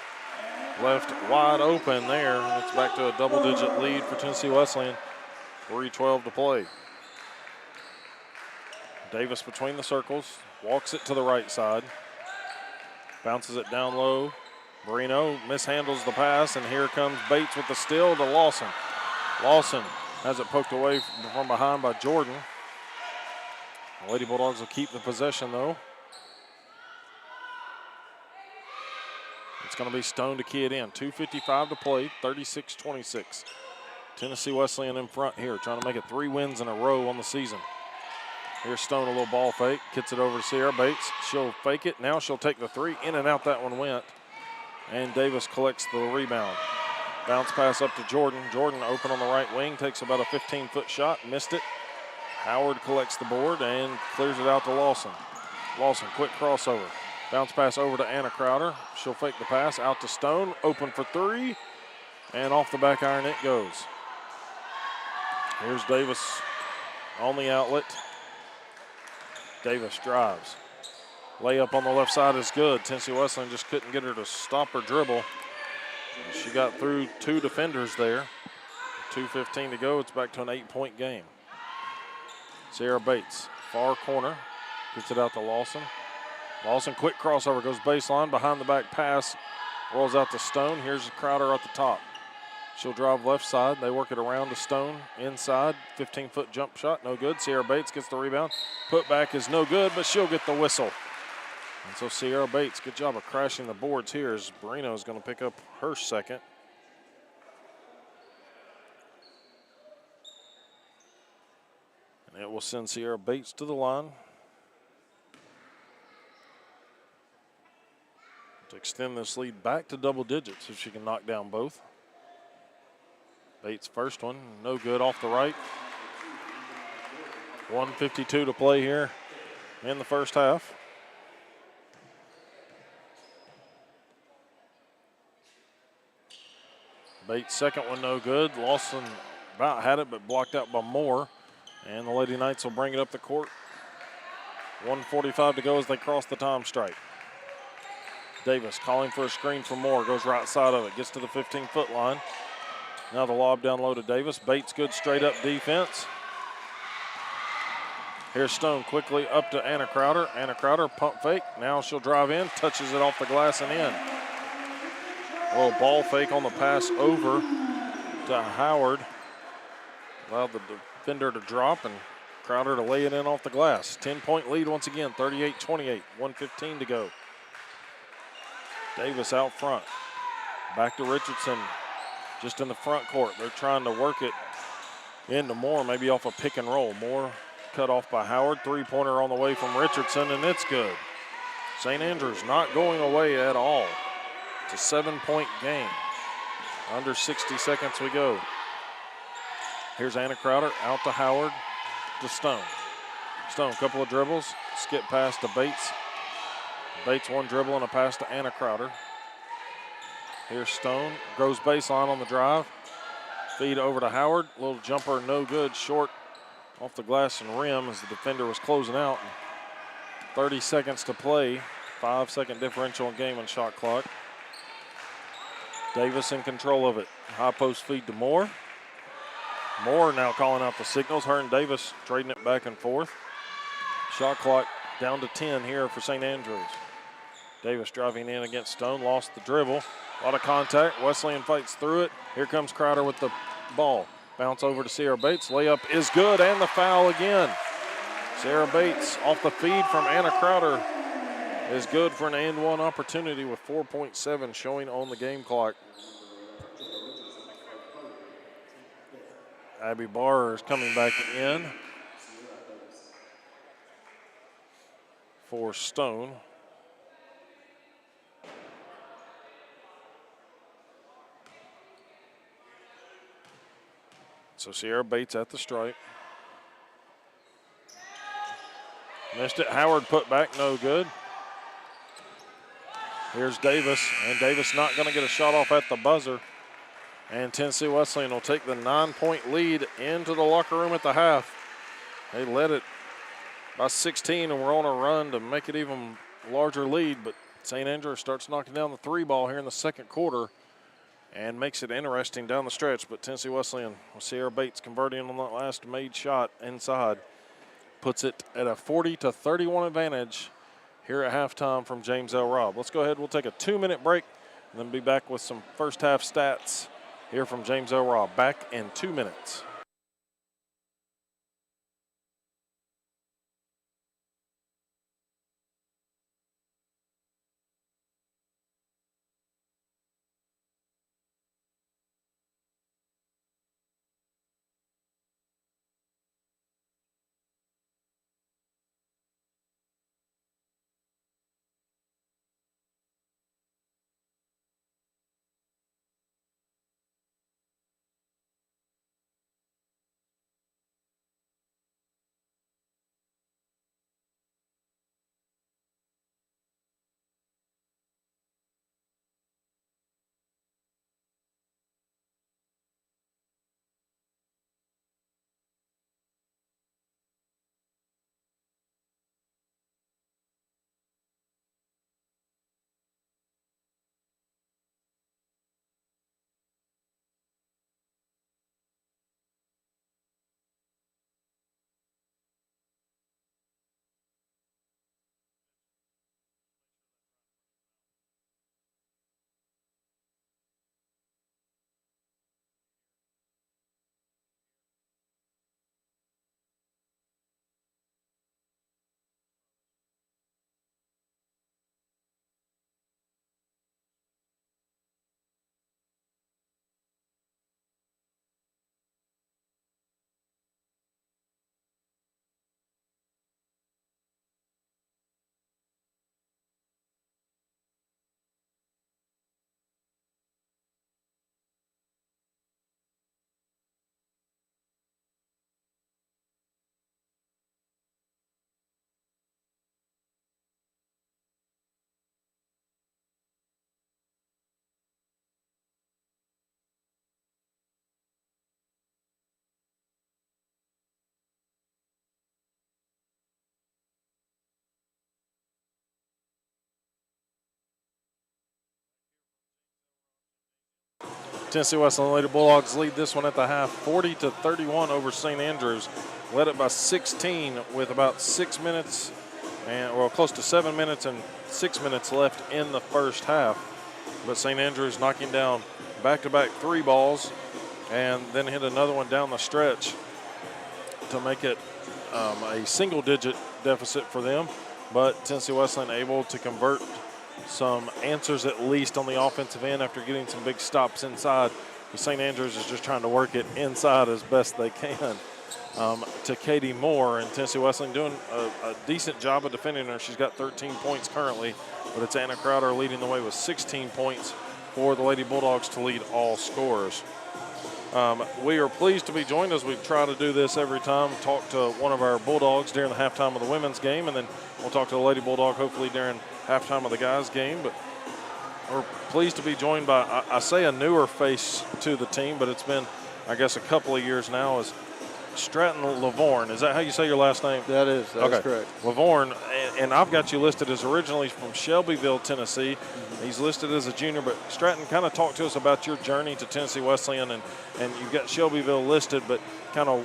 Left wide open there. It's back to a double-digit lead for Tennessee Wesleyan. 3:12 to play. Davis between the circles, walks it to the right side. Bounces it down low. Marino mishandles the pass, and here comes Bates with the steal to Lawson. Lawson has it poked away from behind by Jordan. The Lady Bulldogs will keep the possession, though. It's going to be Stone to key it in. 2:55 to play, 36-26. Tennessee Wesleyan in front here, trying to make it 3 wins in a row on the season. Here's Stone, a little ball fake, gets it over to Sierra Bates. She'll fake it. Now she'll take the 3. In and out that one went. And Davis collects the rebound. Bounce pass up to Jordan. Jordan open on the right wing, takes about a 15-foot shot, missed it. Howard collects the board and clears it out to Lawson. Lawson, quick crossover. Bounce pass over to Anna Crowder. She'll fake the pass out to Stone, open for 3. And off the back iron it goes. Here's Davis on the outlet. Davis drives. Layup on the left side is good. Tennessee Wesleyan just couldn't get her to stop her dribble. She got through 2 defenders there. 2:15 to go. It's back to an 8-point game. Sierra Bates, far corner, gets it out to Lawson. Lawson, quick crossover, goes baseline, behind the back pass, rolls out to Stone. Here's Crowder at the top. She'll drive left side. They work it around to Stone. Inside, 15-foot jump shot, no good. Sierra Bates gets the rebound. Putback is no good, but she'll get the whistle. And so Sierra Bates, good job of crashing the boards here as Barino is going to pick up her 2nd. And it will send Sierra Bates to the line to extend this lead back to double digits if she can knock down both. Bates' first one, no good off the right. 1:52 to play here in the first half. Bates' second one no good. Lawson about had it, but blocked out by Moore. And the Lady Knights will bring it up the court. 1:45 to go as they cross the time stripe. Davis calling for a screen for Moore. Goes right side of it. Gets to the 15-foot line. Now the lob down low to Davis. Bates good straight up defense. Here's Stone quickly up to Anna Crowder. Anna Crowder pump fake. Now she'll drive in. Touches it off the glass and in. A little ball fake on the pass over to Howard. Allowed the defender to drop and Crowder to lay it in off the glass. 10-point lead once again, 38-28, 1:15 to go. Davis out front. Back to Richardson, just in the front court. They're trying to work it into Moore, maybe off a pick and roll. Moore cut off by Howard. Three-pointer on the way from Richardson, and it's good. St. Andrews not going away at all. It's a 7-point game. Under 60 seconds we go. Here's Anna Crowder out to Howard to Stone. Stone, couple of dribbles, skip pass to Bates. Bates one dribble and a pass to Anna Crowder. Here's Stone, goes baseline on the drive. Feed over to Howard, little jumper no good, short off the glass and rim as the defender was closing out. 30 seconds to play, 5-second differential in game and shot clock. Davis in control of it. High post feed to Moore. Moore now calling out the signals. Her and Davis trading it back and forth. Shot clock down to 10 here for St. Andrews. Davis driving in against Stone, lost the dribble. A lot of contact. Wesleyan fights through it. Here comes Crowder with the ball. Bounce over to Sierra Bates. Layup is good and the foul again. Sierra Bates off the feed from Anna Crowder is good for an and-one opportunity with 4.7 showing on the game clock. Abby Barr is coming back in for Stone. So Sierra Bates at the stripe. Missed it. Howard put back, no good. Here's Davis, and Davis not going to get a shot off at the buzzer. And Tennessee Wesleyan will take the 9-point lead into the locker room at the half. They led it by 16, and we're on a run to make it even larger lead. But St. Andrews starts knocking down the three ball here in the second quarter and makes it interesting down the stretch. But Tennessee Wesleyan, with Sierra Bates converting on that last made shot inside, puts it at a 40-31 advantage here at halftime from James L. Robb. Let's go ahead. We'll take a 2-minute break and then be back with some first half stats here from James L. Robb. Back in 2 minutes. Tennessee Wesleyan Lady Bulldogs lead this one at the half, 40-31 over St. Andrews. Led it by 16 with about 6 minutes, close to 7 minutes and 6 minutes left in the first half. But St. Andrews knocking down back-to-back 3 balls and then hit another one down the stretch to make it a single-digit deficit for them. But Tennessee Wesleyan able to convert some answers at least on the offensive end after getting some big stops inside. St. Andrews is just trying to work it inside as best they can. To Katie Moore, and Tennessee Wesleyan doing a decent job of defending her. She's got 13 points currently, but it's Anna Crowder leading the way with 16 points for the Lady Bulldogs to lead all scorers. We are pleased to be joined as we try to do this every time, talk to one of our Bulldogs during the halftime of the women's game, and then we'll talk to the Lady Bulldog hopefully during halftime of the guys' game. But we're pleased to be joined by, I say a newer face to the team, but it's been, I guess, a couple of years now, is Stratton Lavorne. Is that how you say your last name? That is correct. Lavorne, and I've got you listed as originally from Shelbyville, Tennessee. Mm-hmm. He's listed as a junior, but Stratton, kind of talk to us about your journey to Tennessee Wesleyan, and you've got Shelbyville listed, but kind of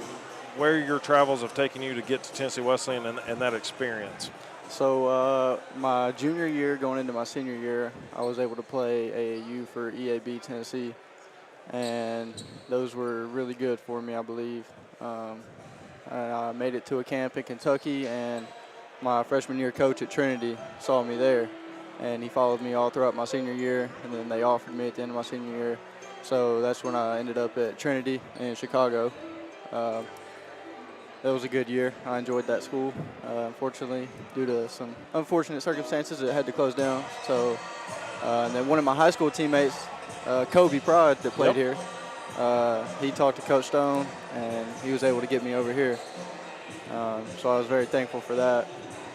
where your travels have taken you to get to Tennessee Wesleyan and that experience. So my junior year going into my senior year, I was able to play AAU for EAB Tennessee, and those were really good for me, I believe. I made it to a camp in Kentucky, and my freshman year coach at Trinity saw me there, and he followed me all throughout my senior year, and then they offered me at the end of my senior year. So that's when I ended up at Trinity in Chicago. That was a good year. I enjoyed that school. Unfortunately, due to some unfortunate circumstances, it had to close down. So, and then one of my high school teammates, Kobe Pride, that played here, he talked to Coach Stone, and he was able to get me over here. So I was very thankful for that.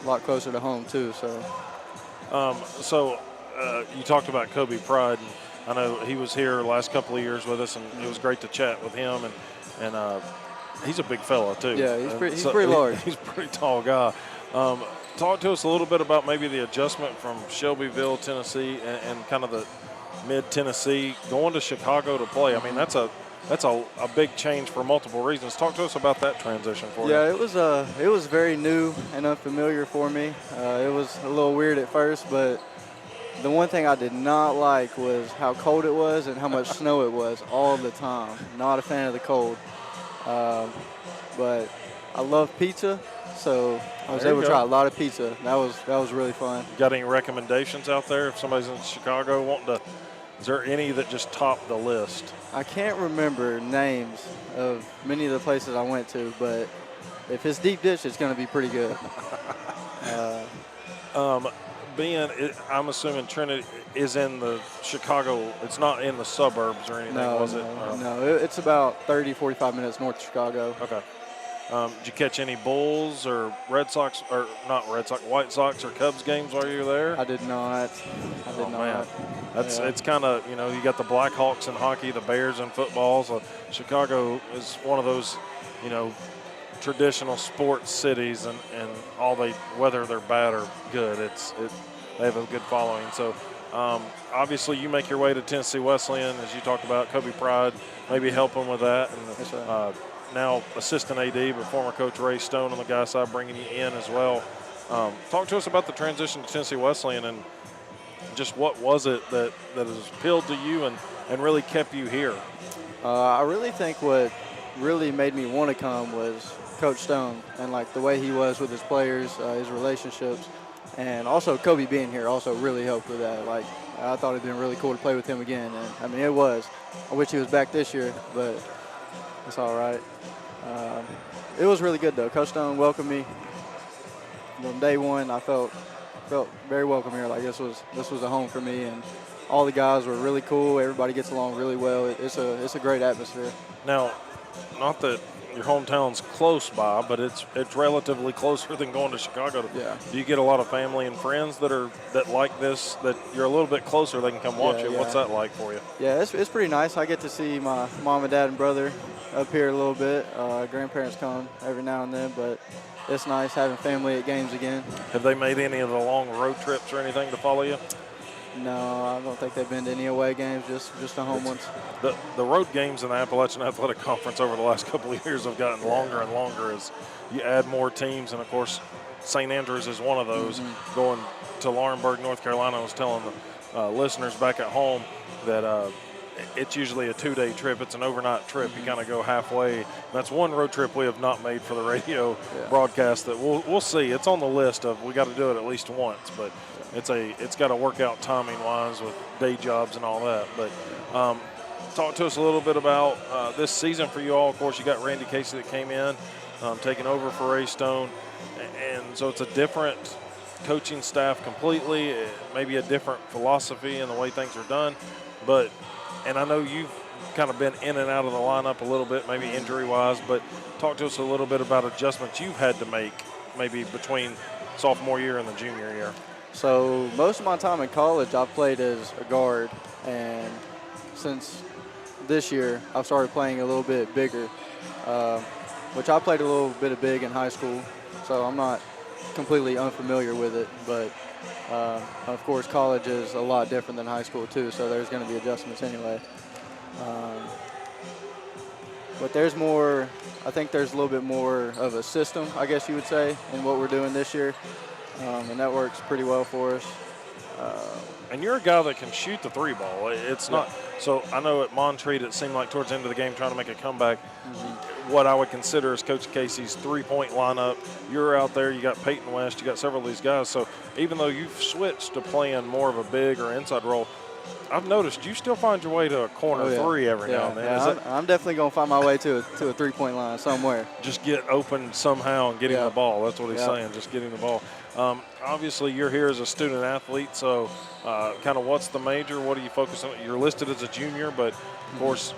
A lot closer to home, too. So you talked about Kobe Pride, and I know he was here the last couple of years with us, and it was great to chat with him. And he's a big fella, too. Yeah, he's pretty large. He's a pretty tall guy. Talk to us a little bit about maybe the adjustment from Shelbyville, Tennessee, and kind of the mid-Tennessee going to Chicago to play. I mean, that's a big change for multiple reasons. Talk to us about that transition for you. Yeah, it was very new and unfamiliar for me. It was a little weird at first, but the one thing I did not like was how cold it was and how much snow it was all the time. Not a fan of the cold. But I love pizza, so I was able to try a lot of pizza. That was really fun. Got any recommendations out there if somebody's in Chicago wanting to? Is there any that just top the list? I can't remember names of many of the places I went to, but if it's deep dish, it's going to be pretty good. I'm assuming Trinity is in the Chicago. It's not in the suburbs or anything, was it? No, it's about 30, 45 minutes north of Chicago. Okay. Did you catch any Bulls or Red Sox, or not Red Sox, White Sox or Cubs games while you were there? I did not. Man. It's kind of, you got the Blackhawks in hockey, the Bears in football. So Chicago is one of those, traditional sports cities, and whether they're bad or good, they have a good following. So obviously you make your way to Tennessee Wesleyan, as you talked about, Kobe Pride, maybe helping with that. And now assistant AD, but former coach Ray Stone on the guy side bringing you in as well. Talk to us about the transition to Tennessee Wesleyan and just what was it that has appealed to you and really kept you here? I really think what really made me want to come was Coach Stone and the way he was with his players, his relationships, and also Kobe being here also really helped with that. I thought it'd been really cool to play with him again, and it was. I wish he was back this year, but it's all right. It was really good though. Coach Stone welcomed me from day one. I felt very welcome here. This was a home for me, and all the guys were really cool. Everybody gets along really well. It's a great atmosphere. Now, not that your hometown's close by, but it's relatively closer than going to Chicago. Yeah. Do you get a lot of family and friends that like this, that you're a little bit closer, they can come watch it? Yeah. What's that like for you? Yeah, it's pretty nice. I get to see my mom and dad and brother up here a little bit. Grandparents come every now and then, but it's nice having family at games again. Have they made any of the long road trips or anything to follow you? No, I don't think they've been to any away games, just the home ones. The road games in the Appalachian Athletic Conference over the last couple of years have gotten longer and longer as you add more teams. And, of course, St. Andrews is one of those. Going to Laurinburg, North Carolina, I was telling the listeners back at home that it's usually a 2-day trip. It's an overnight trip. You kind of go halfway. And that's one road trip we have not made for the radio broadcast that we'll see. It's on the list of we got to do it at least once, but it's got to work out timing-wise with day jobs and all that. But talk to us a little bit about this season for you all. Of course, you got Randy Casey that came in, taking over for Ray Stone. And so it's a different coaching staff completely, maybe a different philosophy in the way things are done. And I know you've kind of been in and out of the lineup a little bit, maybe injury-wise, but talk to us a little bit about adjustments you've had to make maybe between sophomore year and the junior year. So most of my time in college, I've played as a guard, and since this year, I've started playing a little bit bigger, which I played a little bit of big in high school, so I'm not completely unfamiliar with it, but of course, college is a lot different than high school too, so there's going to be adjustments anyway. But there's more, I think there's a little bit more of a system, I guess you would say, in what we're doing this year, and that works pretty well for us. And you're a guy that can shoot the three ball. It's not – so I know at Montreat it seemed like towards the end of the game trying to make a comeback, what I would consider as Coach Casey's three-point lineup. You're out there. You got Peyton West. You got several of these guys. So even though you've switched to playing more of a big or inside role, I've noticed you still find your way to a corner three every now and then. Yeah, I'm definitely going to find my way to a three-point line somewhere. Just get open somehow and getting the ball. That's what he's saying, just getting the ball. Obviously, you're here as a student athlete, so kind of what's the major? What do you focus on? You're listed as a junior, but, of course,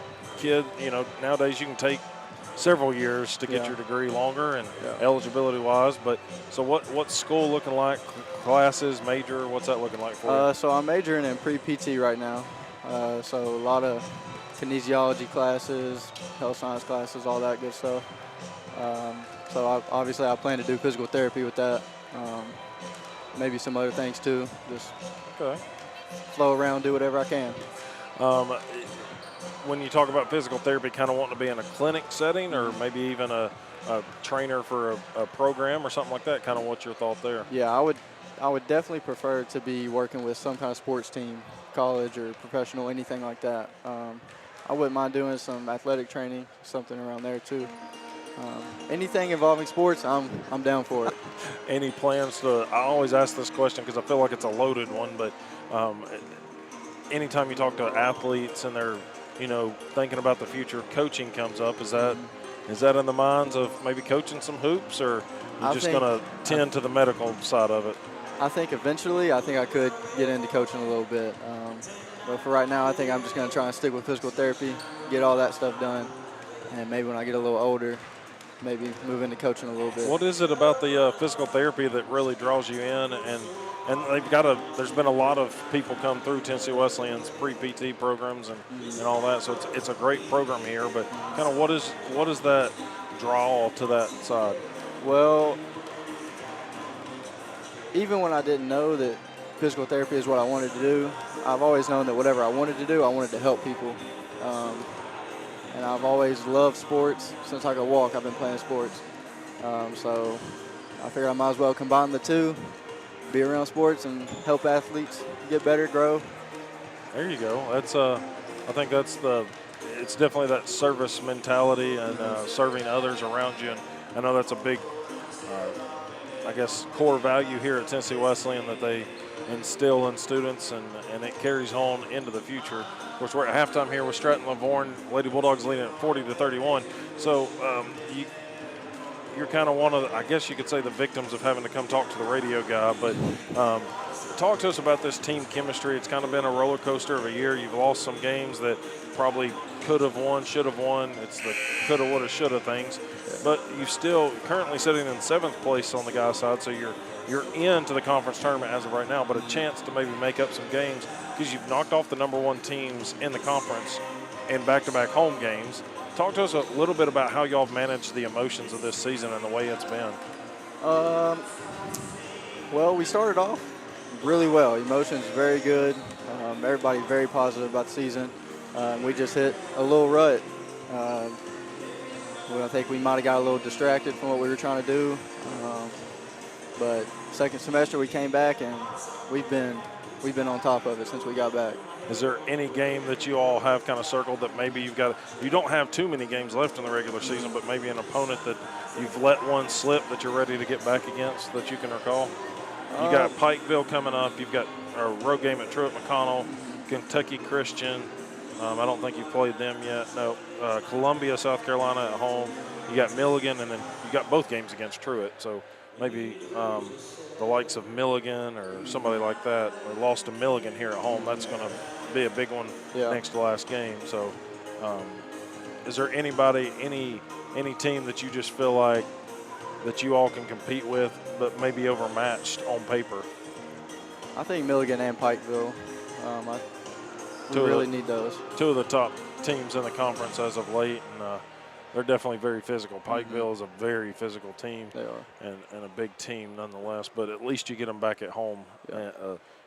nowadays you can take several years to get your degree longer and eligibility-wise. But so what's school looking like? Classes, major, what's that looking like for you? So I'm majoring in pre-PT right now. So a lot of kinesiology classes, health science classes, all that good stuff. So obviously I plan to do physical therapy with that. Maybe some other things too. Just flow around, do whatever I can. When you talk about physical therapy, kind of wanting to be in a clinic setting or maybe even a trainer for a program or something like that, kind of what's your thought there? Yeah, I would definitely prefer to be working with some kind of sports team, college or professional, anything like that. I wouldn't mind doing some athletic training, something around there too. Anything involving sports, I'm down for it. Any plans to – I always ask this question because I feel like it's a loaded one, but anytime you talk to athletes and they're, thinking about the future, coaching comes up. Is that in the minds of maybe coaching some hoops, or you're just going to tend to the medical side of it? I think eventually I could get into coaching a little bit. But for right now, I think I'm just going to try and stick with physical therapy, get all that stuff done, and maybe when I get a little older, maybe move into coaching a little bit. What is it about the physical therapy that really draws you in? And there's been a lot of people come through Tennessee Wesleyan's pre-PT programs and all that, so it's a great program here. But kind of what is that draw to that side? Well, even when I didn't know that physical therapy is what I wanted to do, I've always known that whatever I wanted to do, I wanted to help people. And I've always loved sports. Since I could walk, I've been playing sports. So I figured I might as well combine the two, be around sports and help athletes get better, grow. There you go. That's I think it's definitely that service mentality and serving others around you. And I know that's a big, core value here at Tennessee Wesleyan that they instill in students, and it carries on into the future. Of course, we're at halftime here with Stratton Lavorne. Lady Bulldogs leading at 40-31. So you're kind of one of I guess you could say, the victims of having to come talk to the radio guy. But talk to us about this team chemistry. It's kind of been a roller coaster of a year. You've lost some games that probably could have won, should have won. It's the coulda, woulda, shoulda things. But you still currently sitting in 7th place on the guys' side, so you're into the conference tournament as of right now, but a chance to maybe make up some games because you've knocked off the number 1 teams in the conference in back-to-back home games. Talk to us a little bit about how y'all have managed the emotions of this season and the way it's been. Well, we started off really well. Emotions very good. Everybody's very positive about the season. We just hit a little rut. I think we might have got a little distracted from what we were trying to do. But second semester we came back and we've been on top of it since we got back. Is there any game that you all have kind of circled that maybe you don't have too many games left in the regular season, but maybe an opponent that you've let one slip that you're ready to get back against that you can recall? You got Pikeville coming up. You've got a road game at Truett McConnell, Kentucky Christian. I don't think you've played them yet. No, Columbia, South Carolina at home. You got Milligan, and then you got both games against Truett. So maybe the likes of Milligan or somebody like that, or lost to Milligan here at home. That's going to be a big one next to last game. So is there anybody, any team that you just feel like that you all can compete with but maybe overmatched on paper? I think Milligan and Pikeville. We really need those. Two of the top teams in the conference as of late, and they're definitely very physical. Pikeville is a very physical team. They are. And a big team nonetheless, but at least you get them back at home.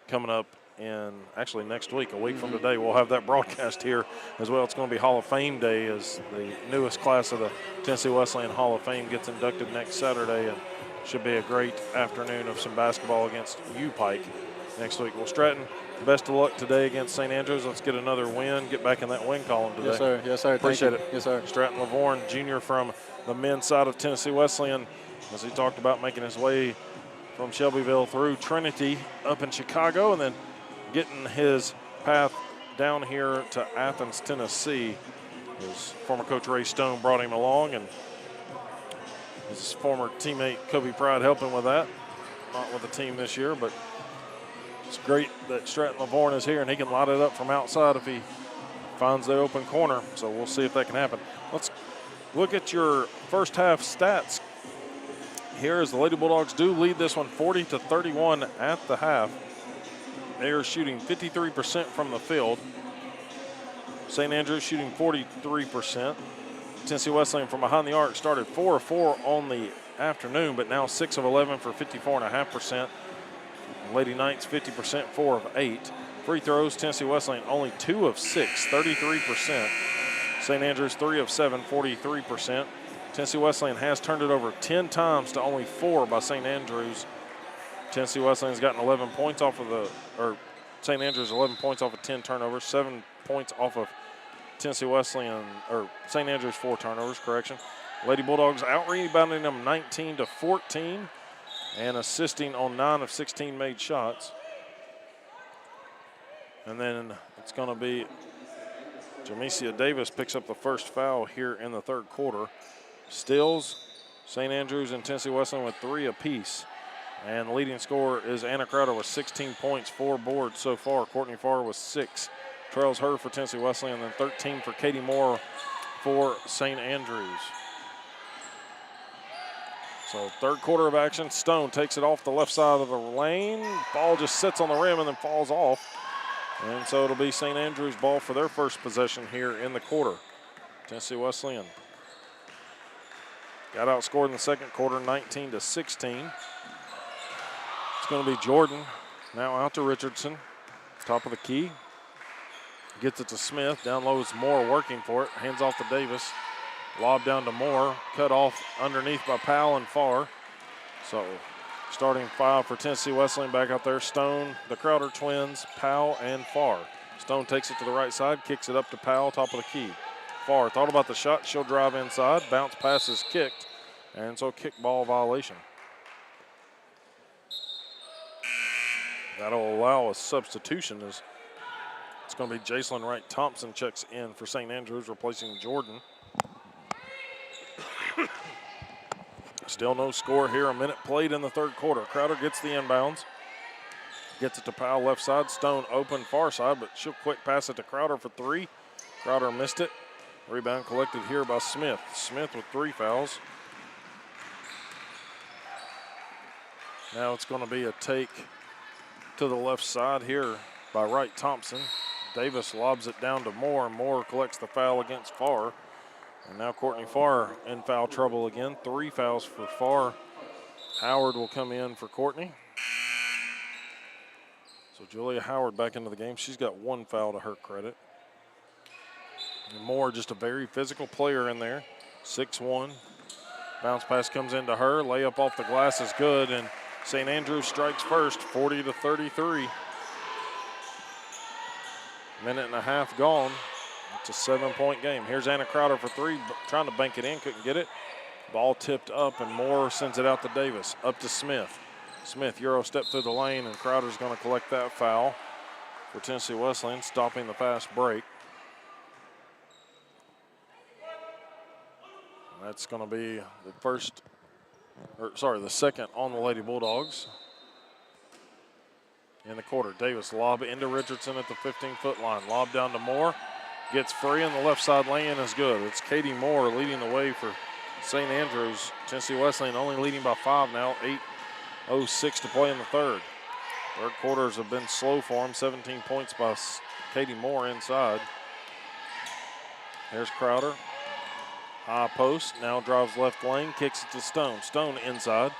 Coming up in actually next week, a week from today, we'll have that broadcast here as well. It's going to be Hall of Fame Day as the newest class of the Tennessee Wesleyan Hall of Fame gets inducted next Saturday, and should be a great afternoon of some basketball against U-Pike next week. Well, Stratton, best of luck today against St. Andrews. Let's get another win, get back in that win column today. Yes, sir. Yes, sir. Appreciate it. Yes, sir. Stratton Lavorne, junior from the men's side of Tennessee Wesleyan, as he talked about making his way from Shelbyville through Trinity up in Chicago and then getting his path down here to Athens, Tennessee. His former coach Ray Stone brought him along, and his former teammate Kobe Pride helping with that. Not with the team this year, but it's great that Stratton Lavorne is here and he can light it up from outside if he finds the open corner. So we'll see if that can happen. Let's look at your first half stats. Here as the Lady Bulldogs do lead this one 40-31 at the half. They are shooting 53% from the field. St. Andrews shooting 43%. Tennessee Wesleyan from behind the arc started 4 of 4 on the afternoon, but now 6 of 11 for 54.5%. Lady Knights 50%, 4 of 8. Free throws, Tennessee Wesleyan only 2 of 6, 33%. St. Andrews 3 of 7, 43%. Tennessee Wesleyan has turned it over 10 times to only 4 by St. Andrews. Tennessee Wesleyan's gotten 11 points off of St. Andrews 11 points off of 10 turnovers, 7 points off of Tennessee Wesleyan, or St. Andrews 4 turnovers, correction. Lady Bulldogs out-rebounding them 19-14 and assisting on 9 of 16 made shots. And then it's going to be Jamesia Davis picks up the first foul here in the third quarter. Stills, St. Andrews and Tennessee Wesleyan with 3 apiece. And the leading scorer is Anna Crowder with 16 points, 4 boards so far. Courtney Farr with 6. Trails her for Tennessee Wesleyan, and then 13 for Katie Moore for St. Andrews. So third quarter of action, Stone takes it off the left side of the lane. Ball just sits on the rim and then falls off. And so it'll be St. Andrews' ball for their first possession here in the quarter. Tennessee Wesleyan got outscored in the second quarter, 19-16. It's going to be Jordan, now out to Richardson, top of the key. Gets it to Smith, down low is Moore working for it, hands off to Davis. Lob down to Moore, cut off underneath by Powell and Farr. So starting 5 for Tennessee Wesleyan back out there. Stone, the Crowder twins, Powell and Farr. Stone takes it to the right side, kicks it up to Powell, top of the key. Farr thought about the shot, she'll drive inside, bounce pass is kicked, and so kickball violation. That'll allow a substitution as it's going to be Jacelyn Wright Thompson checks in for St. Andrews, replacing Jordan. Still no score here, a minute played in the third quarter. Crowder gets the inbounds. Gets it to Powell left side, Stone open far side, but she'll quick pass it to Crowder for 3. Crowder missed it. Rebound collected here by Smith. Smith with 3 fouls. Now it's going to be a take to the left side here by Wright Thompson. Davis lobs it down to Moore, and Moore collects the foul against Farr. And now Courtney Farr in foul trouble again. 3 fouls for Farr. Howard will come in for Courtney. So Julia Howard back into the game. She's got 1 foul to her credit. And Moore, just a very physical player in there. 6'1". Bounce pass comes into her. Layup off the glass is good, and St. Andrews strikes first, 40-33. Minute and a half gone. It's a 7-point game. Here's Anna Crowder for 3, trying to bank it in, couldn't get it. Ball tipped up, and Moore sends it out to Davis. Up to Smith. Smith, Euro step through the lane, and Crowder's going to collect that foul for Tennessee Wesleyan, stopping the fast break. And that's going to be the second on the Lady Bulldogs. In the quarter, Davis lob into Richardson at the 15-foot line. Lob down to Moore. Gets free, and the left side lay-in is good. It's Katie Moore leading the way for St. Andrews. Tennessee Wesleyan only leading by 5 now, 8:06 to play in the third. Third quarters have been slow for them. 17 points by Katie Moore inside. Here's Crowder. High post, now drives left lane, kicks it to Stone. Stone inside.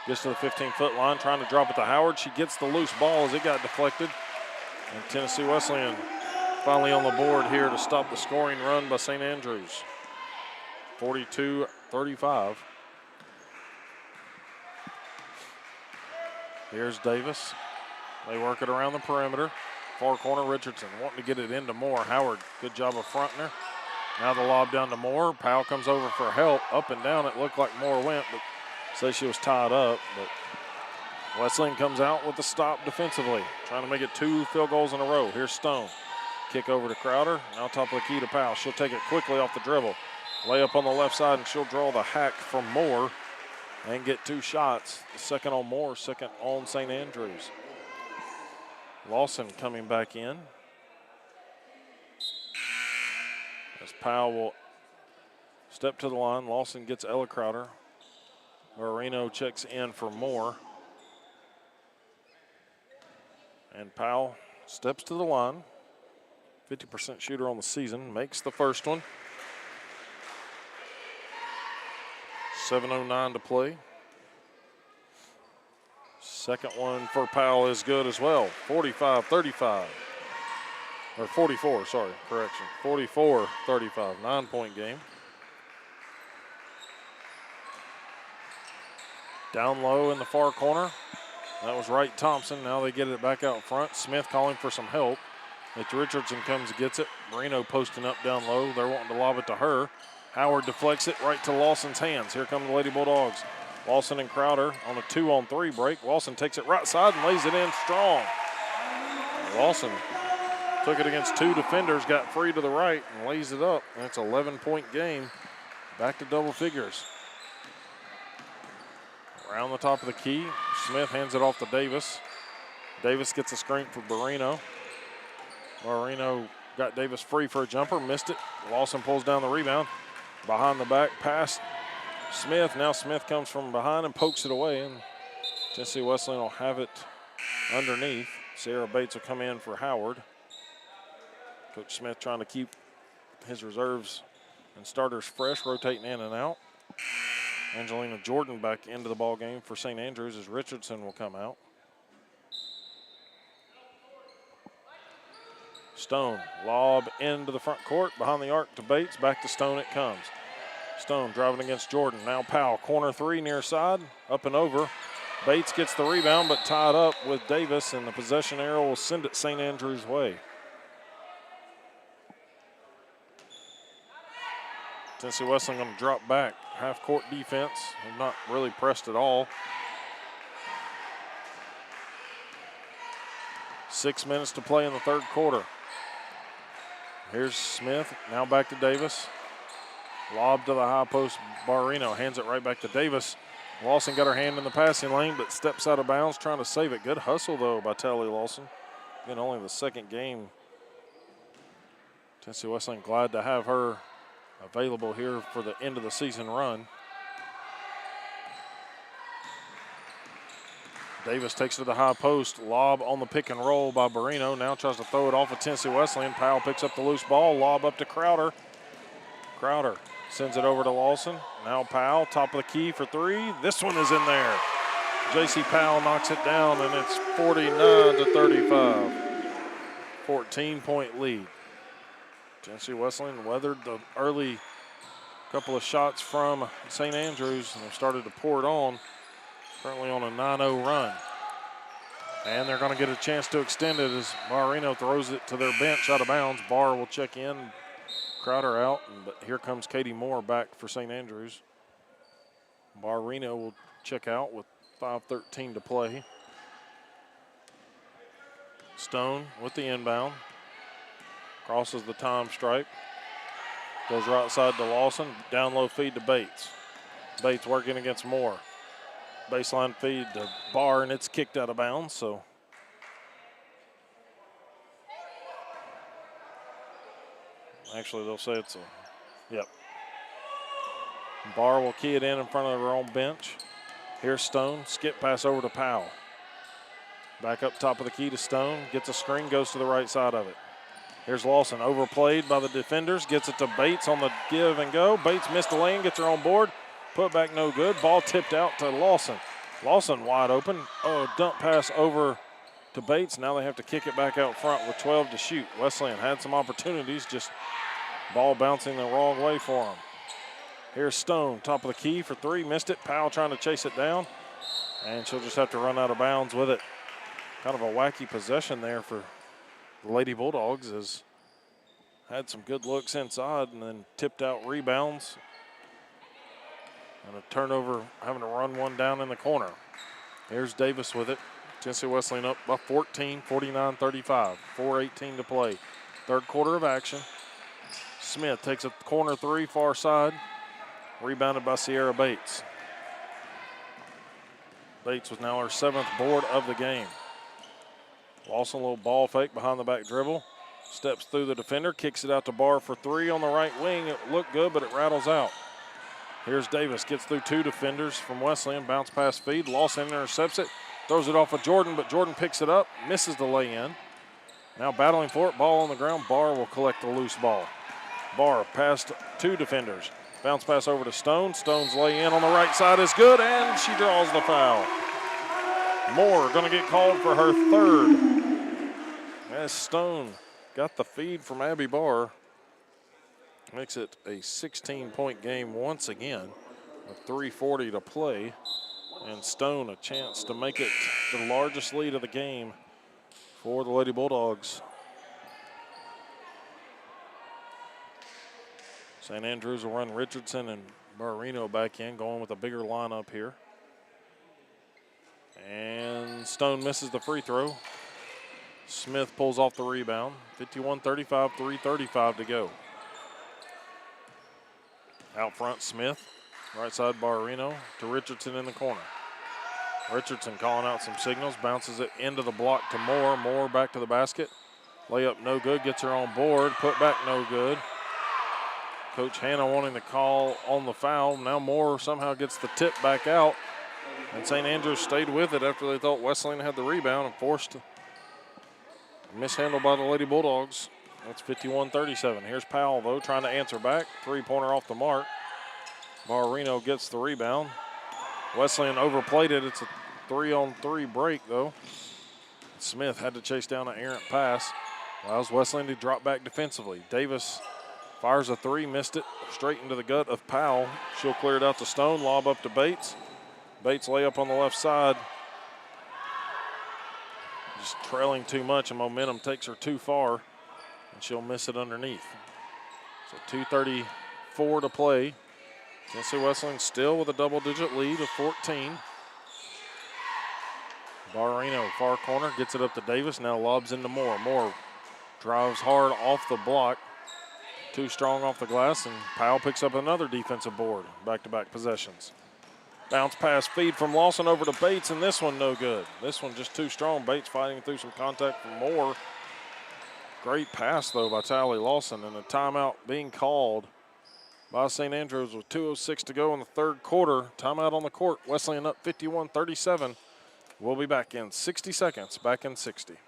Gets to the 15-foot line, trying to drop it to Howard. She gets the loose ball as it got deflected. And Tennessee Wesleyan finally on the board here to stop the scoring run by St. Andrews. 42-35. Here's Davis. They work it around the perimeter. Far corner, Richardson wanting to get it into Moore. Howard, good job of fronting her. Now the lob down to Moore. Powell comes over for help. Up and down, it looked like Moore went, but says she was tied up. But Wesleyan comes out with the stop defensively, trying to make it 2 field goals in a row. Here's Stone. Kick over to Crowder. Now top of the key to Powell. She'll take it quickly off the dribble. Layup on the left side, and she'll draw the hack from Moore and get 2 shots. The second on Moore, second on St. Andrews. Lawson coming back in. As Powell will step to the line. Lawson gets Ella Crowder. Marino checks in for Moore. And Powell steps to the line. 50% shooter on the season. Makes the first one. 7:09 to play. Second one for Powell is good as well. 45-35. Or 44, sorry, correction. 44-35, 9-point game. Down low in the far corner. That was Wright Thompson. Now they get it back out front. Smith calling for some help. It's Richardson comes and gets it. Marino posting up down low. They're wanting to lob it to her. Howard deflects it right to Lawson's hands. Here come the Lady Bulldogs. Lawson and Crowder on a 2-on-3 break. Lawson takes it right side and lays it in strong. Lawson took it against 2 defenders, got free to the right and lays it up. And it's an 11-point game. Back to double figures. Around the top of the key, Smith hands it off to Davis. Davis gets a screen for Barino. Barino got Davis free for a jumper, missed it. Lawson pulls down the rebound. Behind the back pass, Smith. Now Smith comes from behind and pokes it away, and Tennessee Wesleyan will have it underneath. Sarah Bates will come in for Howard. Coach Smith trying to keep his reserves and starters fresh, rotating in and out. Angelina Jordan back into the ball game for St. Andrews as Richardson will come out. Stone, lob into the front court, behind the arc to Bates, back to Stone it comes. Stone driving against Jordan, now Powell, corner 3 near side, up and over. Bates gets the rebound, but tied up with Davis, and the possession arrow will send it St. Andrews' way. Tennessee Wesleyan going to drop back. Half-court defense, they've not really pressed at all. 6 minutes to play in the third quarter. Here's Smith, now back to Davis. Lob to the high post, Barino hands it right back to Davis. Lawson got her hand in the passing lane, but steps out of bounds trying to save it. Good hustle, though, by Tally Lawson. Again, only the second game. Tennessee Wesleyan glad to have her available here for the end of the season run. Davis takes it to the high post. Lob on the pick and roll by Barino. Now tries to throw it off of Tennessee Wesleyan. Powell picks up the loose ball. Lob up to Crowder. Crowder sends it over to Lawson. Now Powell, top of the key for 3. This one is in there. J.C. Powell knocks it down, and it's 49-35. 14-point lead. Tennessee Wesleyan weathered the early couple of shots from St. Andrews, and they've started to pour it on. Currently on a 9-0 run. And they're going to get a chance to extend it as Barrino throws it to their bench out of bounds. Barr will check in, Crowder out, but here comes Katie Moore back for St. Andrews. Barrino will check out with 5:13 to play. Stone with the inbound. Crosses the time stripe. Goes right side to Lawson. Down low feed to Bates. Bates working against Moore. Baseline feed to Barr, and it's kicked out of bounds, so. Actually, they'll say it's a, yep. Barr will key it in front of her own bench. Here's Stone, skip pass over to Powell. Back up top of the key to Stone, gets a screen, goes to the right side of it. Here's Lawson, overplayed by the defenders, gets it to Bates on the give and go. Bates missed the lane, gets her on board. Put back no good, ball tipped out to Lawson. Lawson wide open, dump pass over to Bates. Now they have to kick it back out front with 12 to shoot. Wesleyan had some opportunities, just ball bouncing the wrong way for them. Here's Stone, top of the key for three, missed it. Powell trying to chase it down, and she'll just have to run out of bounds with it. Kind of a wacky possession there for the Lady Bulldogs, as had some good looks inside and then tipped out rebounds. And a turnover, having to run one down in the corner. Here's Davis with it. Tennessee Wesleyan up by 14, 49-35, 4:18 to play. Third quarter of action. Smith takes a corner three, far side. Rebounded by Sierra Bates. Bates was now her 7th board of the game. Lawson, a little ball fake behind the back dribble. Steps through the defender, kicks it out to Barr for three on the right wing. It looked good, but it rattles out. Here's Davis, gets through two defenders from Wesleyan, bounce pass feed. Lawson intercepts it, throws it off of Jordan, but Jordan picks it up, misses the lay-in. Now battling for it, ball on the ground. Barr will collect the loose ball. Barr past two defenders. Bounce pass over to Stone. Stone's lay-in on the right side is good, and she draws the foul. Moore going to get called for her third. As Stone got the feed from Abby Barr. Makes it a 16-point game once again with 3:40 to play. And Stone a chance to make it the largest lead of the game for the Lady Bulldogs. St. Andrews will run Richardson and Barrino back in, going with a bigger lineup here. And Stone misses the free throw. Smith pulls off the rebound. 51-35, 3:35 to go. Out front, Smith. Right side, Barrino to Richardson in the corner. Richardson calling out some signals, bounces it into the block to Moore. Moore back to the basket. Layup no good, gets her on board. Put back no good. Coach Hanna wanting the call on the foul. Now Moore somehow gets the tip back out. And St. Andrews stayed with it after they thought Wesleyan had the rebound and forced a mishandle by the Lady Bulldogs. That's 51-37. Here's Powell, though, trying to answer back. Three-pointer off the mark. Barrino gets the rebound. Wesleyan overplayed it. It's a 3-on-3 break, though. Smith had to chase down an errant pass. Allows Wesleyan to drop back defensively. Davis fires a three, missed it. Straight into the gut of Powell. She'll clear it out to Stone, lob up to Bates. Bates layup on the left side. Just trailing too much, and momentum takes her too far, and she'll miss it underneath. So 2:34 to play. Tennessee Wesleyan still with a double-digit lead of 14. Barrino, far corner, gets it up to Davis, now lobs into Moore. Moore drives hard off the block. Too strong off the glass, and Powell picks up another defensive board. Back-to-back possessions. Bounce pass feed from Lawson over to Bates, and this one no good. This one just too strong. Bates fighting through some contact from Moore. Great pass, though, by Tally Lawson, and a timeout being called by St. Andrews with 2:06 to go in the third quarter. Timeout on the court. Wesleyan up 51-37. We'll be back in 60 seconds, back in 60.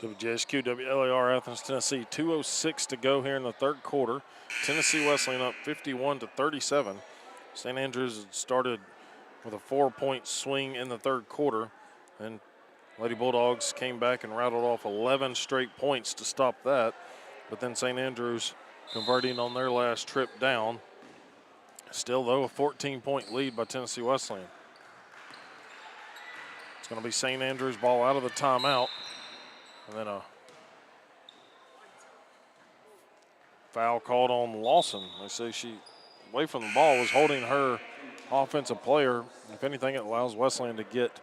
WJSQ, WLAR, Athens, Tennessee. 2:06 to go here in the third quarter. Tennessee Wesleyan up 51-37. St. Andrews started with a 4-point swing in the third quarter, and Lady Bulldogs came back and rattled off 11 straight points to stop that. But then St. Andrews converting on their last trip down. Still, though, a 14-point lead by Tennessee Wesleyan. It's going to be St. Andrews ball out of the timeout. And then a foul called on Lawson. They say she, away from the ball, was holding her offensive player. If anything, it allows Wesleyan to get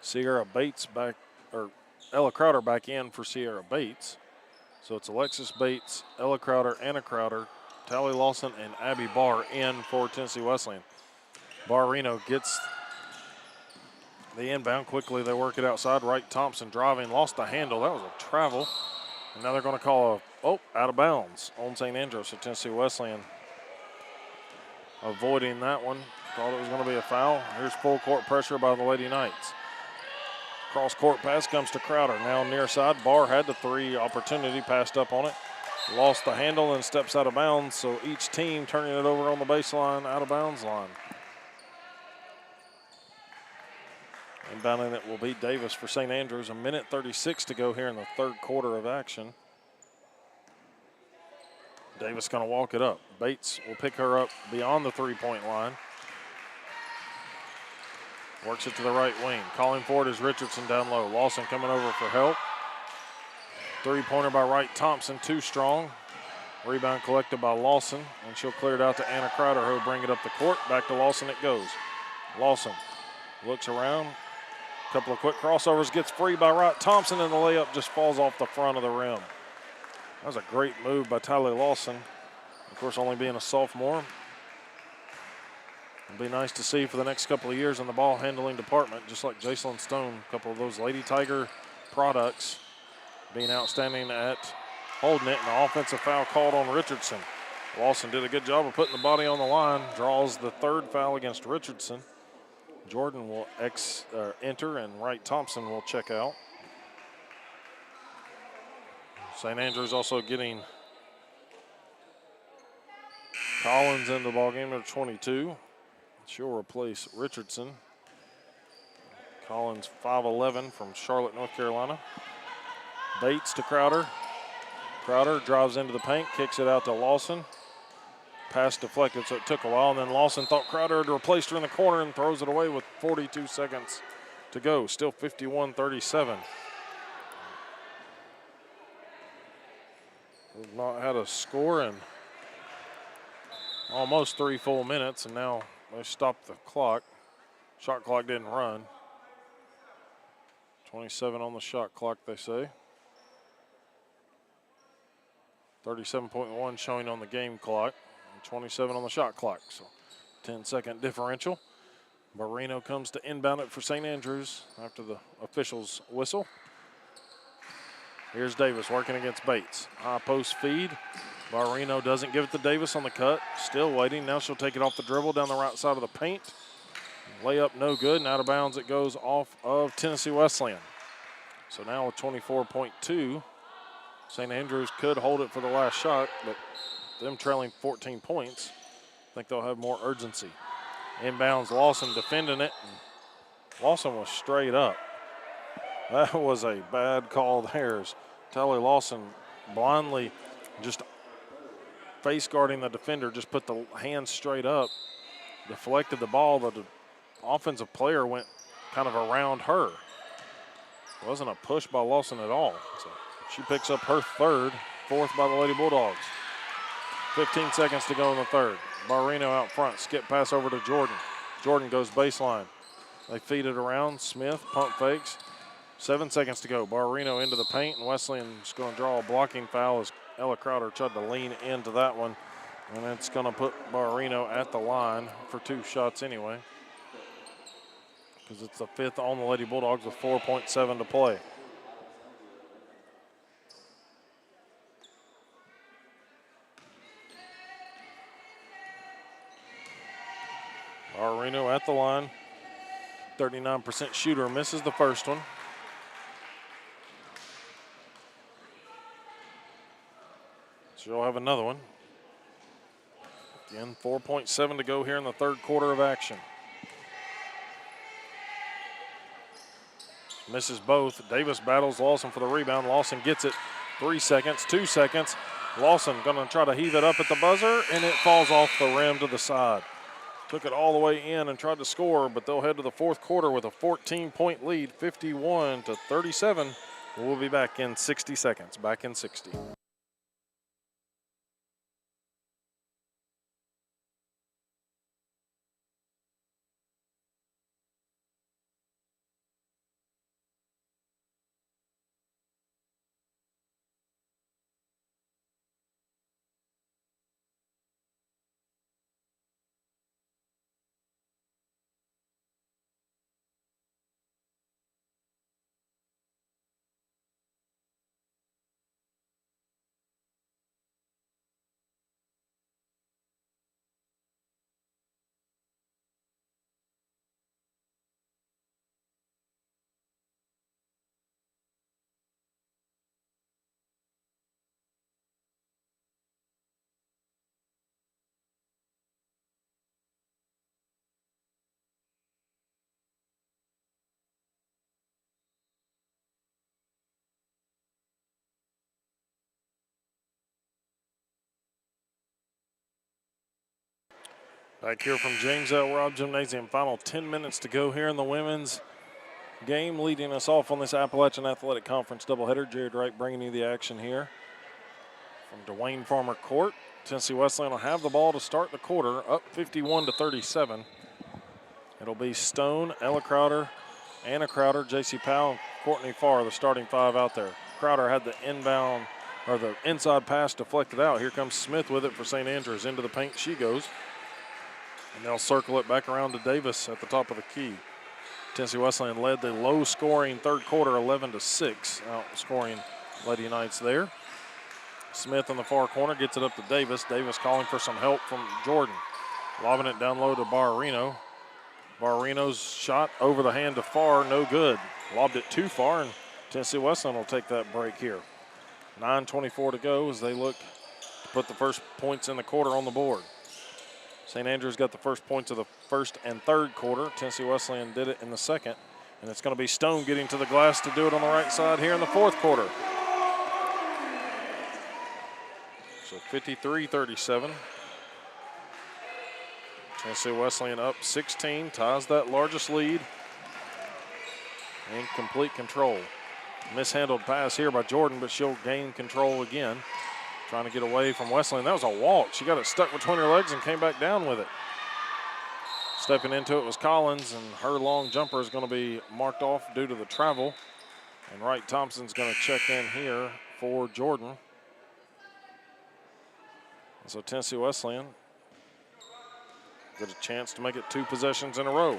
Sierra Bates back, or Ella Crowder back in for Sierra Bates. So it's Alexis Bates, Ella Crowder, Anna Crowder, Tally Lawson, and Abby Barr in for Tennessee Wesleyan. Barrino gets the inbound quickly. They work it outside. Wright Thompson driving, lost the handle. That was a travel. And now they're going to call out of bounds on St. Andrews. So Tennessee Wesleyan avoiding that one. Thought it was going to be a foul. Here's full court pressure by the Lady Knights. Cross court pass comes to Crowder. Now near side. Barr had the three opportunity, passed up on it. Lost the handle and steps out of bounds. So each team turning it over on the baseline, out of bounds line. Inbounding it will be Davis for St. Andrews. 1:36 to go here in the third quarter of action. Davis going to walk it up. Bates will pick her up beyond the three-point line. Works it to the right wing. Calling for it is Richardson down low. Lawson coming over for help. Three-pointer by Wright Thompson, too strong. Rebound collected by Lawson, and she'll clear it out to Anna Crowder, who will bring it up the court. Back to Lawson it goes. Lawson looks around. Couple of quick crossovers, gets free by Wright Thompson, and the layup just falls off the front of the rim. That was a great move by Tyler Lawson. Of course, only being a sophomore. It'll be nice to see for the next couple of years in the ball handling department, just like Jacelyn Stone, a couple of those Lady Tiger products being outstanding at holding it, and an offensive foul called on Richardson. Lawson did a good job of putting the body on the line, draws the third foul against Richardson. Jordan will enter, and Wright Thompson will check out. St. Andrews also getting Collins in the ballgame at 22. She'll replace Richardson. Collins, 5'11", from Charlotte, North Carolina. Bates to Crowder. Crowder drives into the paint, kicks it out to Lawson. Pass deflected, so it took a while, and then Lawson thought Crowder had replaced her in the corner and throws it away with 42 seconds to go. Still 51-37. We've not had a score in almost 3 full minutes, and now they stopped the clock. Shot clock didn't run. 27 on the shot clock, they say. 37.1 showing on the game clock. 27 on the shot clock, so 10-second differential. Barrino comes to inbound it for St. Andrews after the official's whistle. Here's Davis working against Bates. High post feed. Barrino doesn't give it to Davis on the cut. Still waiting. Now she'll take it off the dribble down the right side of the paint. Layup no good, and out of bounds it goes off of Tennessee Wesleyan. So now with 24.2, St. Andrews could hold it for the last shot, but them trailing 14 points, I think they'll have more urgency. Inbounds, Lawson defending it. Lawson was straight up. That was a bad call there. Tally Lawson blindly just face guarding the defender, just put the hand straight up, deflected the ball. The offensive player went kind of around her. It wasn't a push by Lawson at all. So she picks up her fourth by the Lady Bulldogs. 15 seconds to go in the third. Barrino out front, skip pass over to Jordan. Jordan goes baseline. They feed it around. Smith pump fakes. 7 seconds to go. Barrino into the paint, and Wesleyan's going to draw a blocking foul as Ella Crowder tried to lean into that one. And it's going to put Barrino at the line for 2 shots anyway, because it's the 5th on the Lady Bulldogs with 4.7 to play. Barrino at the line. 39% shooter, misses the first one. She'll have another one. Again, 4.7 to go here in the third quarter of action. Misses both. Davis battles Lawson for the rebound. Lawson gets it. 3 seconds, 2 seconds. Lawson going to try to heave it up at the buzzer, and it falls off the rim to the side. Took it all the way in and tried to score, but they'll head to the fourth quarter with a 14-point lead, 51-37. We'll be back in 60 seconds. Back in 60. Back here from James L. Robb Gymnasium. Final 10 minutes to go here in the women's game. Leading us off on this Appalachian Athletic Conference doubleheader. Jared Wright bringing you the action here from Dwayne Farmer Court. Tennessee Wesleyan will have the ball to start the quarter, up 51-37. It'll be Stone, Ella Crowder, Anna Crowder, J.C. Powell, and Courtney Farr, the starting five out there. Crowder had the inbound, or the inside pass deflected out. Here comes Smith with it for St. Andrews. Into the paint she goes. And they'll circle it back around to Davis at the top of the key. Tennessee Wesleyan led the low-scoring third quarter 11-6, outscoring Lady Knights there. Smith in the far corner gets it up to Davis. Davis calling for some help from Jordan. Lobbing it down low to Barrino. Barrino's shot over the hand to Farr, no good. Lobbed it too far, and Tennessee Wesleyan will take that break here. 9:24 to go as they look to put the first points in the quarter on the board. St. Andrews got the first points of the first and third quarter. Tennessee Wesleyan did it in the second. And it's going to be Stone getting to the glass to do it on the right side here in the fourth quarter. So 53-37. Tennessee Wesleyan up 16, ties that largest lead. In complete control. Mishandled pass here by Jordan, but she'll gain control again. Trying to get away from Wesleyan. That was a walk. She got it stuck between her legs and came back down with it. Stepping into it was Collins, and her long jumper is going to be marked off due to the travel. And Wright Thompson's going to check in here for Jordan. And so Tennessee Wesleyan get a chance to make it 2 possessions in a row.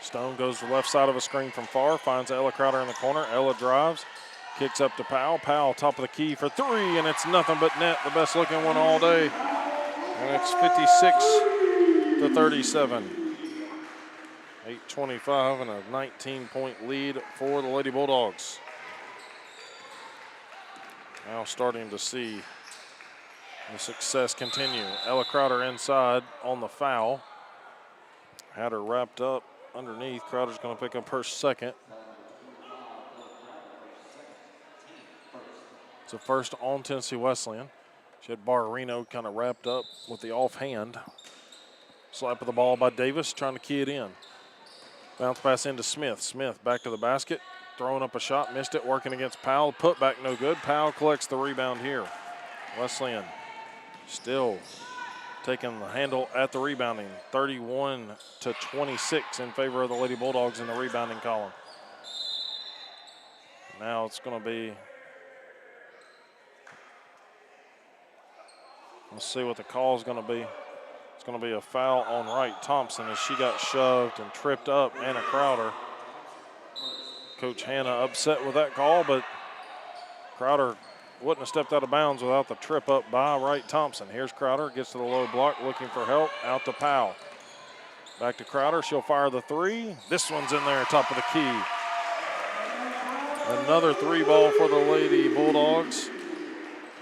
Stone goes to the left side of a screen from Farr, finds Ella Crowder in the corner. Ella drives, kicks up to Powell. Powell top of the key for 3, and it's nothing but net. The best looking one all day. And it's 56-37. 8:25 and a 19-point lead for the Lady Bulldogs. Now starting to see the success continue. Ella Crowder inside on the foul. Had her wrapped up underneath. Crowder's going to pick up her second. It's a first on Tennessee Wesleyan. She had Barrino kind of wrapped up with the offhand. Slap of the ball by Davis, trying to key it in. Bounce pass into Smith. Smith back to the basket, throwing up a shot, missed it, working against Powell. Put back no good. Powell collects the rebound here. Wesleyan still taking the handle at the rebounding. 31-26 in favor of the Lady Bulldogs in the rebounding column. Now it's going to be, let's see what the call is going to be. It's going to be a foul on Wright Thompson as she got shoved and tripped up Anna Crowder. Coach Hanna upset with that call, but Crowder wouldn't have stepped out of bounds without the trip up by Wright Thompson. Here's Crowder, gets to the low block, looking for help, out to Powell. Back to Crowder, she'll fire the 3. This one's in there, top of the key. Another 3 ball for the Lady Bulldogs.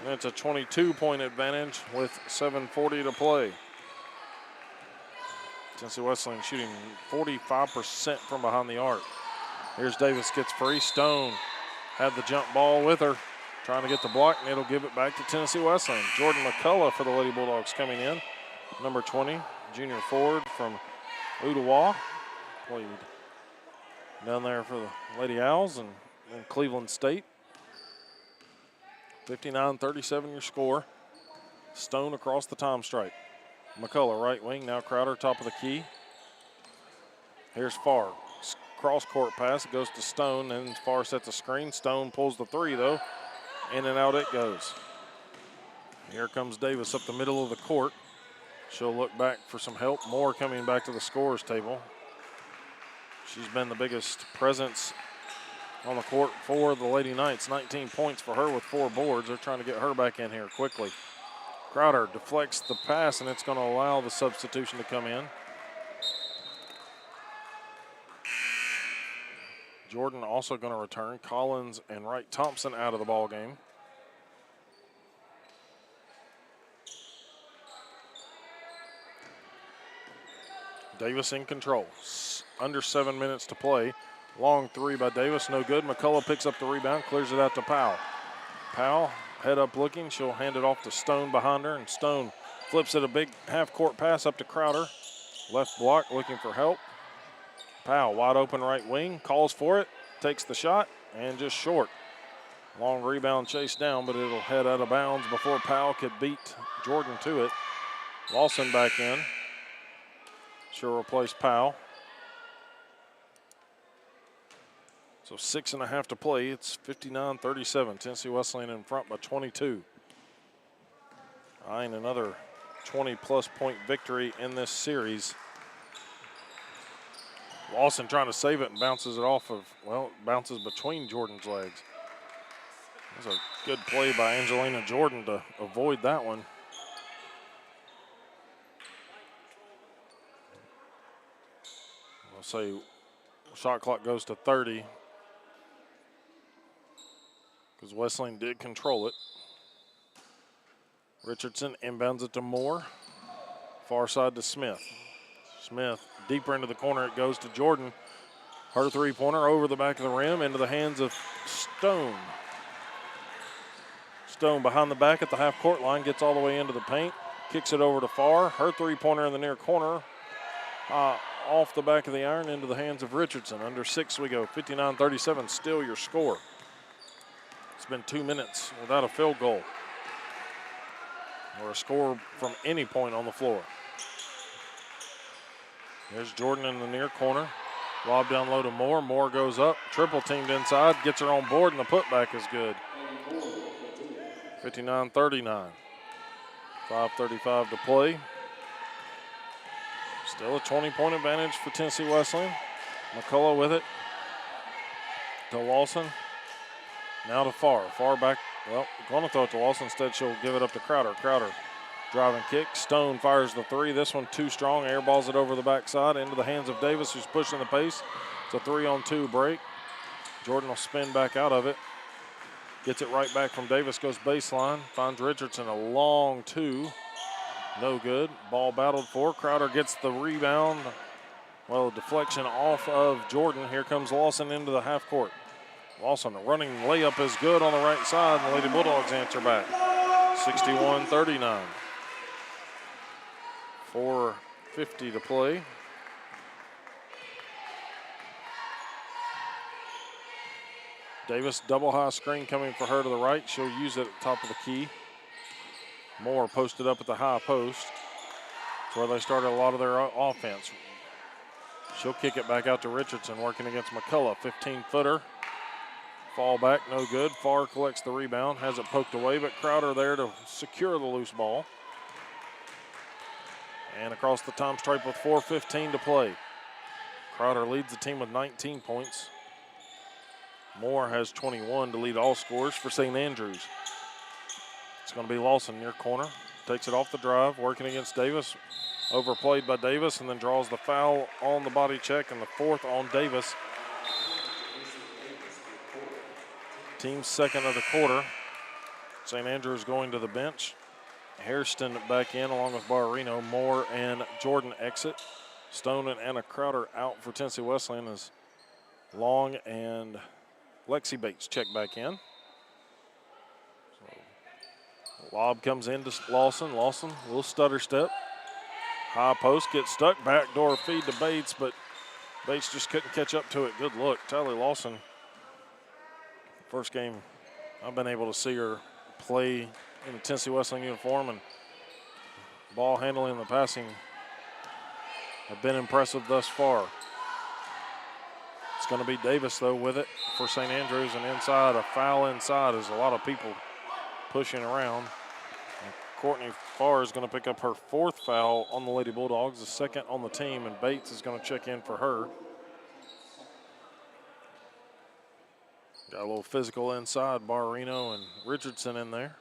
And it's a 22-point advantage with 7:40 to play. Tennessee Wesleyan shooting 45% from behind the arc. Here's Davis, gets free. Stone had the jump ball with her, trying to get the block, and it'll give it back to Tennessee Wesleyan. Jordan McCullough for the Lady Bulldogs coming in. Number 20, junior forward from Ottawa. Played down there for the Lady Owls and Cleveland State. 59-37 your score. Stone across the time stripe. McCullough right wing, now Crowder top of the key. Here's Farr. Cross court pass, it goes to Stone, and Farr sets a screen. Stone pulls the three though. In and out it goes. Here comes Davis up the middle of the court. She'll look back for some help. Moore coming back to the scorer's table. She's been the biggest presence on the court for the Lady Knights. 19 points for her with 4 boards. They're trying to get her back in here quickly. Crowder deflects the pass, and it's going to allow the substitution to come in. Jordan also going to return. Collins and Wright Thompson out of the ball game. Davis in control. Under 7 minutes to play. Long three by Davis, no good. McCullough picks up the rebound, clears it out to Powell. Powell, head up looking. She'll hand it off to Stone behind her, and Stone flips it a big half-court pass up to Crowder. Left block, looking for help. Powell, wide open right wing, calls for it, takes the shot, and just short. Long rebound chased down, but it'll head out of bounds before Powell could beat Jordan to it. Lawson back in. She'll replace Powell. So 6.5 to play. It's 59-37. Tennessee Wesleyan in front by 22. Eyeing another 20-plus point victory in this series. Lawson trying to save it and bounces it off of, well, it bounces between Jordan's legs. That's a good play by Angelina Jordan to avoid that one. I'll say shot clock goes to 30 because Wesleyan did control it. Richardson inbounds it to Moore. Far side to Smith. Smith deeper into the corner. It goes to Jordan. Her three-pointer over the back of the rim into the hands of Stone. Stone behind the back at the half-court line, gets all the way into the paint, kicks it over to Farr. Her three-pointer in the near corner. Off the back of the iron into the hands of Richardson. Under 6 we go. 59-37, still your score. It's been 2 minutes without a field goal or a score from any point on the floor. There's Jordan in the near corner. Lob down low to Moore. Moore goes up, triple teamed inside, gets her on board, and the putback is good. 59-39. 5:35 to play. Still a 20-point advantage for Tennessee Wesleyan. McCullough with it to Lawson. Now to Farr. Farr back, well, going to throw it to Lawson. Instead, she'll give it up to Crowder. Crowder driving kick. Stone fires the three. This one too strong. Airballs it over the backside into the hands of Davis, who's pushing the pace. It's a 3-on-2 break. Jordan will spin back out of it. Gets it right back from Davis, goes baseline. Finds Richardson, a long two. No good. Ball battled for. Crowder gets the rebound. Well, deflection off of Jordan. Here comes Lawson into the half court. Lawson, a running layup is good on the right side, and the Lady Bulldogs answer back. 61-39. 4:50 to play. Davis, double high screen coming for her to the right. She'll use it at the top of the key. Moore posted up at the high post. That's where they started a lot of their offense. She'll kick it back out to Richardson, working against McCullough. 15-footer. Fall back, no good. Farr collects the rebound, has it poked away, but Crowder there to secure the loose ball. And across the time stripe with 4:15 to play. Crowder leads the team with 19 points. Moore has 21 to lead all scorers for St. Andrews. It's going to be Lawson near corner. Takes it off the drive, working against Davis. Overplayed by Davis, and then draws the foul on the body check, and the fourth on Davis. Team second of the quarter. St. Andrews going to the bench. Hairston back in along with Barrino. Moore and Jordan exit. Stone and Anna Crowder out for Tennessee Wesleyan as Long and Lexi Bates check back in. So, lob comes in to Lawson. Lawson, a little stutter step. High post gets stuck. Backdoor feed to Bates, but Bates just couldn't catch up to it. Good look. Tyler Lawson, first game I've been able to see her play in the Tennessee Wesleyan uniform, and ball handling and the passing have been impressive thus far. It's going to be Davis, though, with it for St. Andrews, and inside, a foul inside is a lot of people pushing around. And Courtney Farr is going to pick up her 4th foul on the Lady Bulldogs, the 2nd on the team, and Bates is going to check in for her. Got a little physical inside, Barrino and Richardson in there.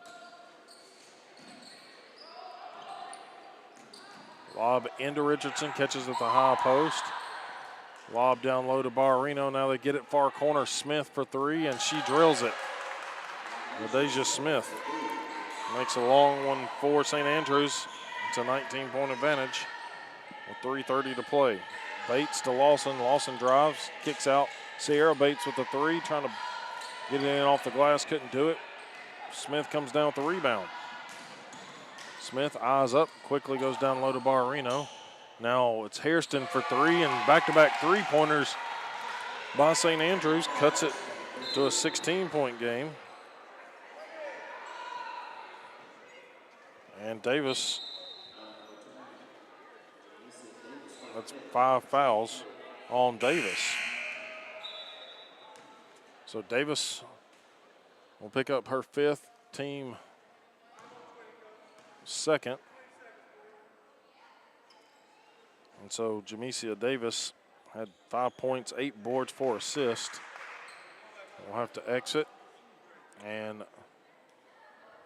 Lob into Richardson, catches at the high post. Lob down low to Barrino. Now they get it far corner. Smith for 3, and she drills it. Nadeja Smith makes a long one for St. Andrews. It's a 19-point advantage with 3:30 to play. Bates to Lawson. Lawson drives, kicks out. Sierra Bates with the 3, trying to get it in off the glass, couldn't do it. Smith comes down with the rebound. Smith eyes up, quickly goes down low to Barrino. Now it's Hairston for 3, and back-to-back 3-pointers by St. Andrews. Cuts it to a 16-point game. And Davis, that's 5 fouls on Davis. So Davis will pick up her 5th, team 2nd. And so Jamesia Davis had 5 points, 8 boards, 4 assists. We'll have to exit, and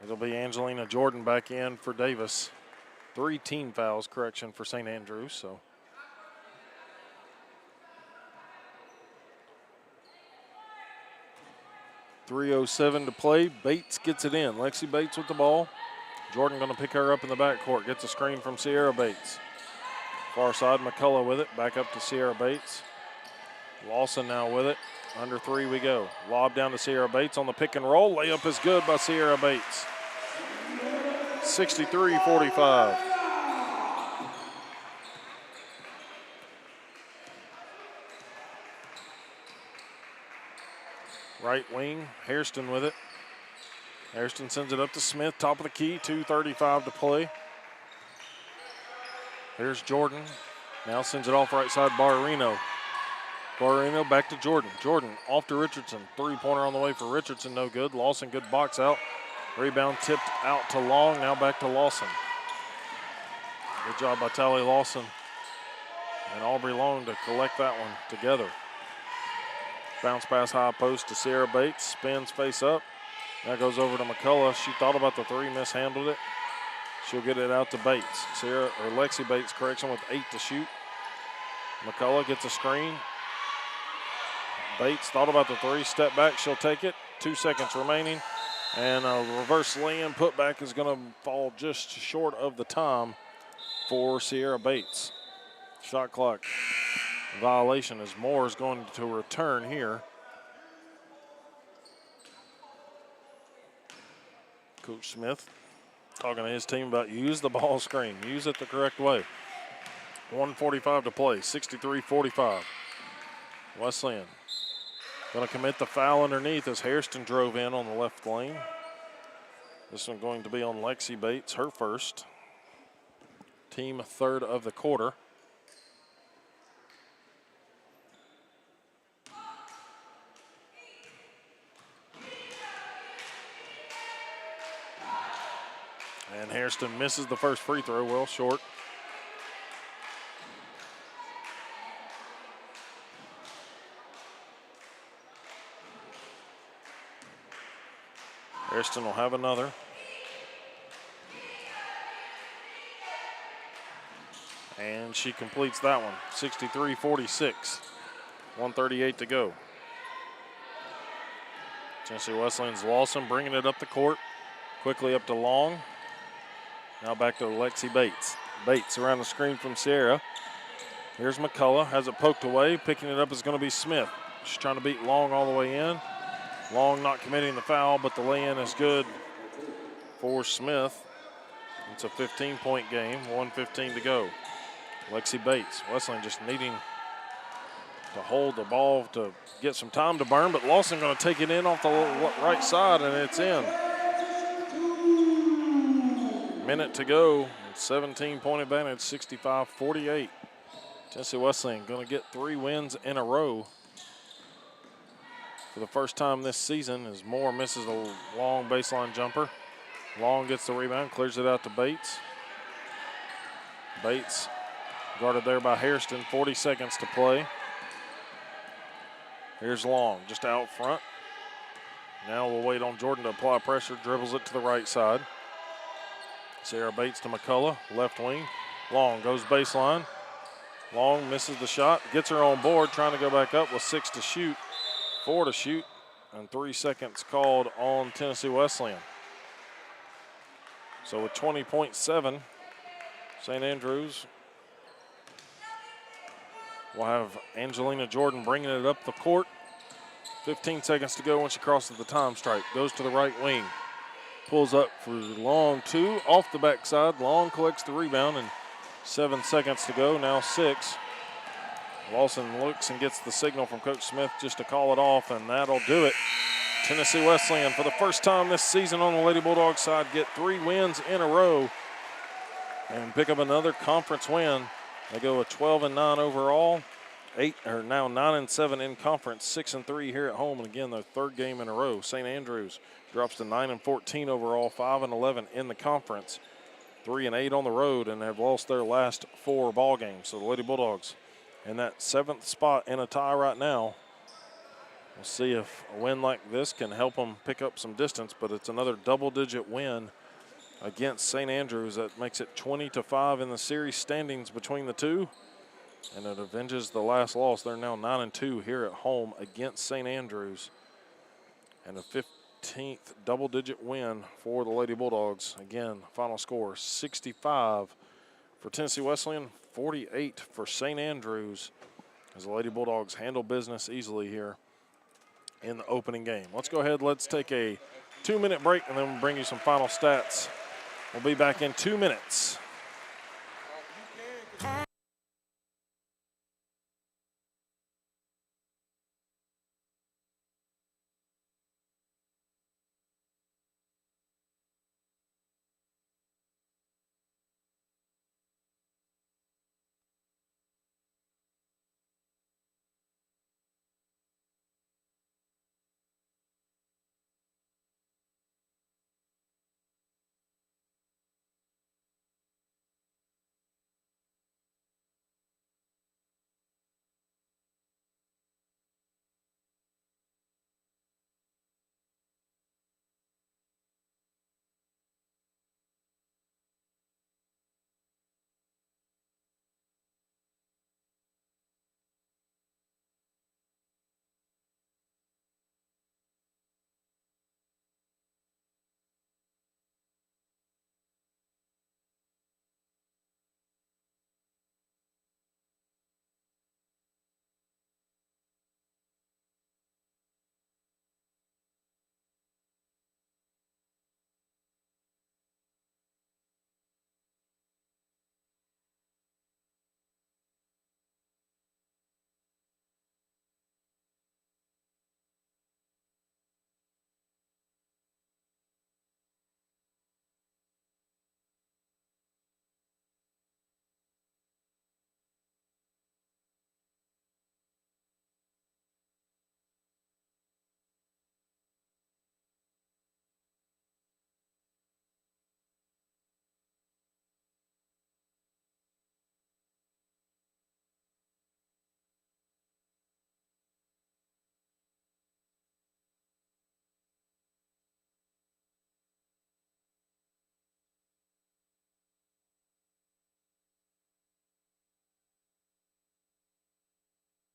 it'll be Angelina Jordan back in for Davis. 3 team fouls, correction, for St. Andrews. So 3:07 to play. Bates gets it in. Lexi Bates with the ball. Jordan going to pick her up in the backcourt. Gets a screen from Sierra Bates. Far side, McCullough with it. Back up to Sierra Bates. Lawson now with it. Under 3 we go. Lob down to Sierra Bates on the pick and roll. Layup is good by Sierra Bates. 63-45. Right wing, Hairston with it. Hairston sends it up to Smith, top of the key, 2:35 to play. Here's Jordan. Now sends it off right side, Barrino. Barrino back to Jordan. Jordan off to Richardson. 3-pointer on the way for Richardson, no good. Lawson, good box out. Rebound tipped out to Long, now back to Lawson. Good job by Tally Lawson and Aubrey Long to collect that one together. Bounce pass high post to Sierra Bates, spins face up. That goes over to McCullough. She thought about the 3, mishandled it. She'll get it out to Bates. Lexi Bates, correction, with 8 to shoot. McCullough gets a screen. Bates thought about the 3, step back, she'll take it. 2 seconds remaining. And a reverse lay-in putback is going to fall just short of the time for Sierra Bates. Shot clock violation as Moore is going to return here. Coach Smith talking to his team about use the ball screen, use it the correct way. 1:45 to play, 63-45. Wesleyan going to commit the foul underneath as Hairston drove in on the left lane. This one going to be on Lexi Bates, her first. Team 3rd of the quarter. And Hairston misses the first free throw, well short. Hairston will have another. And she completes that one, 63-46. 1:38 to go. Tennessee Wesleyan's Lawson bringing it up the court. Quickly up to Long. Now back to Lexi Bates. Bates around the screen from Sierra. Here's McCullough, has it poked away. Picking it up is going to be Smith. She's trying to beat Long all the way in. Long not committing the foul, but the lay-in is good for Smith. It's a 15-point game, 1:15 to go. Lexi Bates, Wesleyan just needing to hold the ball to get some time to burn, but Lawson going to take it in off the right side, and it's in. Minute to go, 17-point advantage, 65-48. Tennessee Wesleyan going to get 3 wins in a row for the first time this season as Moore misses a long baseline jumper. Long gets the rebound, clears it out to Bates. Bates guarded there by Hairston, 40 seconds to play. Here's Long, just out front. Now we'll wait on Jordan to apply pressure, dribbles it to the right side. Sarah Bates to McCullough, left wing. Long goes baseline. Long misses the shot, gets her on board, trying to go back up with 6 to shoot, 4 to shoot, and 3 seconds called on Tennessee Wesleyan. So with 20.7, St. Andrews will have Angelina Jordan bringing it up the court. 15 seconds to go when she crosses the time stripe. Goes to the right wing. Pulls up for Long 2. Off the backside. Long collects the rebound and 7 seconds to go. Now 6. Lawson looks and gets the signal from Coach Smith just to call it off, and that'll do it. Tennessee Wesleyan, for the first time this season on the Lady Bulldogs side, get 3 wins in a row and pick up another conference win. They go a 12-9 overall, 9-7 in conference, 6-3 here at home, and again their 3rd game in a row. St. Andrews drops to 9-14 overall, 5-11 in the conference, 3-8 on the road, and have lost their last 4 ball games. So the Lady Bulldogs in that 7th spot in a tie right now. We'll see if a win like this can help them pick up some distance, but it's another double-digit win against St. Andrews. That makes it 20-5 in the series standings between the two, and it avenges the last loss. They're now 9-2 here at home against St. Andrews, and a 15th double-digit win for the Lady Bulldogs. Again, final score 65 for Tennessee Wesleyan, 48 for St. Andrews, as the Lady Bulldogs handle business easily here in the opening game. Let's go ahead, let's take a 2-minute break, and then we'll bring you some final stats. We'll be back in 2 minutes.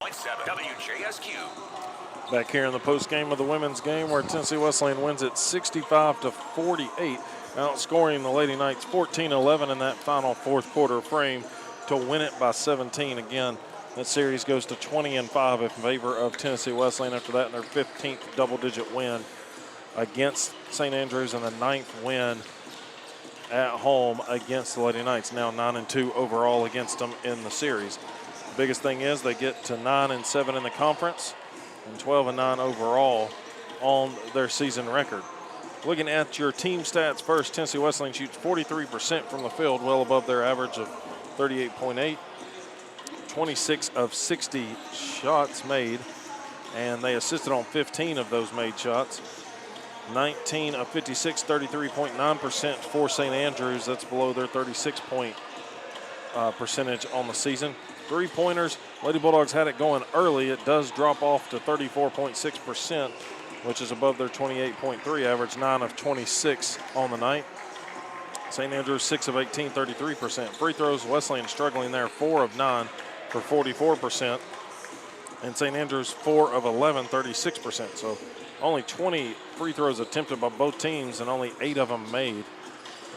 .7 WJSQ. Back here in the post game of the women's game, where Tennessee Wesleyan wins it 65-48, outscoring the Lady Knights 14-11 in that final fourth quarter frame to win it by 17. Again, that series goes to 20-5 in favor of Tennessee Wesleyan after that, in their 15th double-digit win against St. Andrews, and the 9th win at home against the Lady Knights. Now 9-2 overall against them in the series. The biggest thing is they get to 9-7 in the conference and 12-9 overall on their season record. Looking at your team stats first, Tennessee Wesleyan shoots 43% from the field, well above their average of 38.8. 26 of 60 shots made, and they assisted on 15 of those made shots. 19 of 56, 33.9% for St. Andrews. That's below their 36-point percentage on the season. Three-pointers, Lady Bulldogs had it going early. It does drop off to 34.6%, which is above their 28.3 average, 9 of 26 on the night. St. Andrews, 6 of 18, 33%. Free throws, Wesleyan struggling there, 4 of 9 for 44%. And St. Andrews, 4 of 11, 36%. So only 20 free throws attempted by both teams and only 8 of them made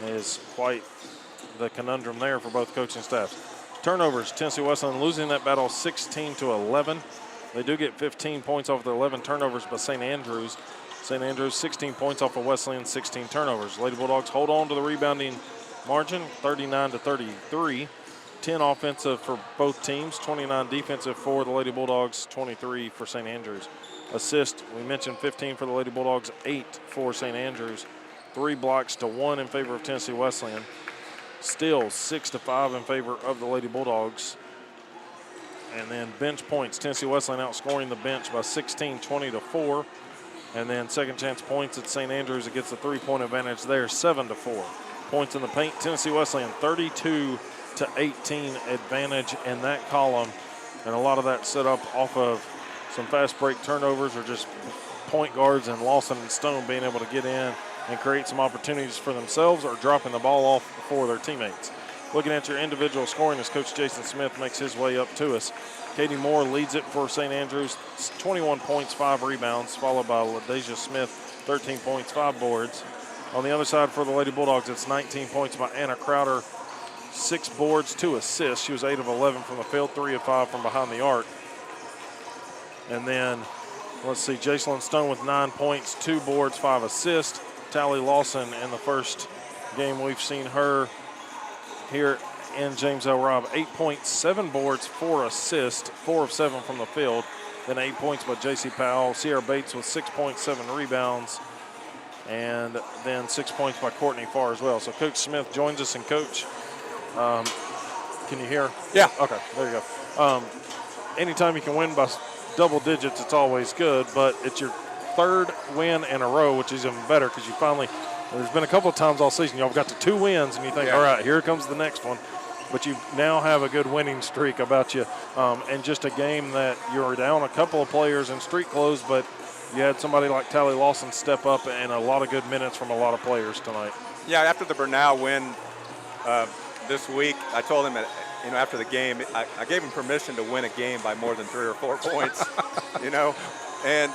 is quite the conundrum there for both coaching staffs. Turnovers, Tennessee Wesleyan losing that battle 16-11. They do get 15 points off their 11 turnovers by St. Andrews. St. Andrews 16 points off of Wesleyan, 16 turnovers. Lady Bulldogs hold on to the rebounding margin, 39-33. 10 offensive for both teams, 29 defensive for the Lady Bulldogs, 23 for St. Andrews. Assist, we mentioned 15 for the Lady Bulldogs, 8 for St. Andrews. 3 blocks to 1 in favor of Tennessee Wesleyan. Still 6-5 in favor of the Lady Bulldogs. And then bench points, Tennessee Wesleyan outscoring the bench by 16, 20-4. And then second chance points at St. Andrews. It gets a 3-point advantage there, 7-4. Points in the paint, Tennessee Wesleyan 32-18 advantage in that column. And a lot of that set up off of some fast break turnovers or just point guards and Lawson and Stone being able to get in and create some opportunities for themselves or dropping the ball off for their teammates. Looking at your individual scoring as Coach Jason Smith makes his way up to us. Katie Moore leads it for St. Andrews, 21 points, 5 rebounds, followed by LaDeja Smith, 13 points, 5 boards. On the other side for the Lady Bulldogs, it's 19 points by Anna Crowder, 6 boards, 2 assists. She was 8 of 11 from the field, 3 of 5 from behind the arc. And then, let's see, Jacelyn Stone with 9 points, 2 boards, 5 assists. Tally Lawson in the first game we've seen her here in James L. Robb, 8 points, 7 boards, 4 assists, 4 of 7 from the field. Then 8 points by J.C. Powell. Sierra Bates with 6 points, 7 rebounds. And then 6 points by Courtney Farr as well. So Coach Smith joins us. And Coach, can you hear? Yeah. Okay, there you go. Anytime you can win by double digits, it's always good, but it's your 3rd win in a row, which is even better because you finally, there's been a couple of times all season, y'all got to 2 wins and you think, all right, here comes the next one. But you now have a good winning streak about you, and just a game that you were down a couple of players and streak closed, but you had somebody like Tally Lawson step up and a lot of good minutes from a lot of players tonight. Yeah, after the Bernal win this week, I told him that, after the game, I gave him permission to win a game by more than 3 or 4 points, and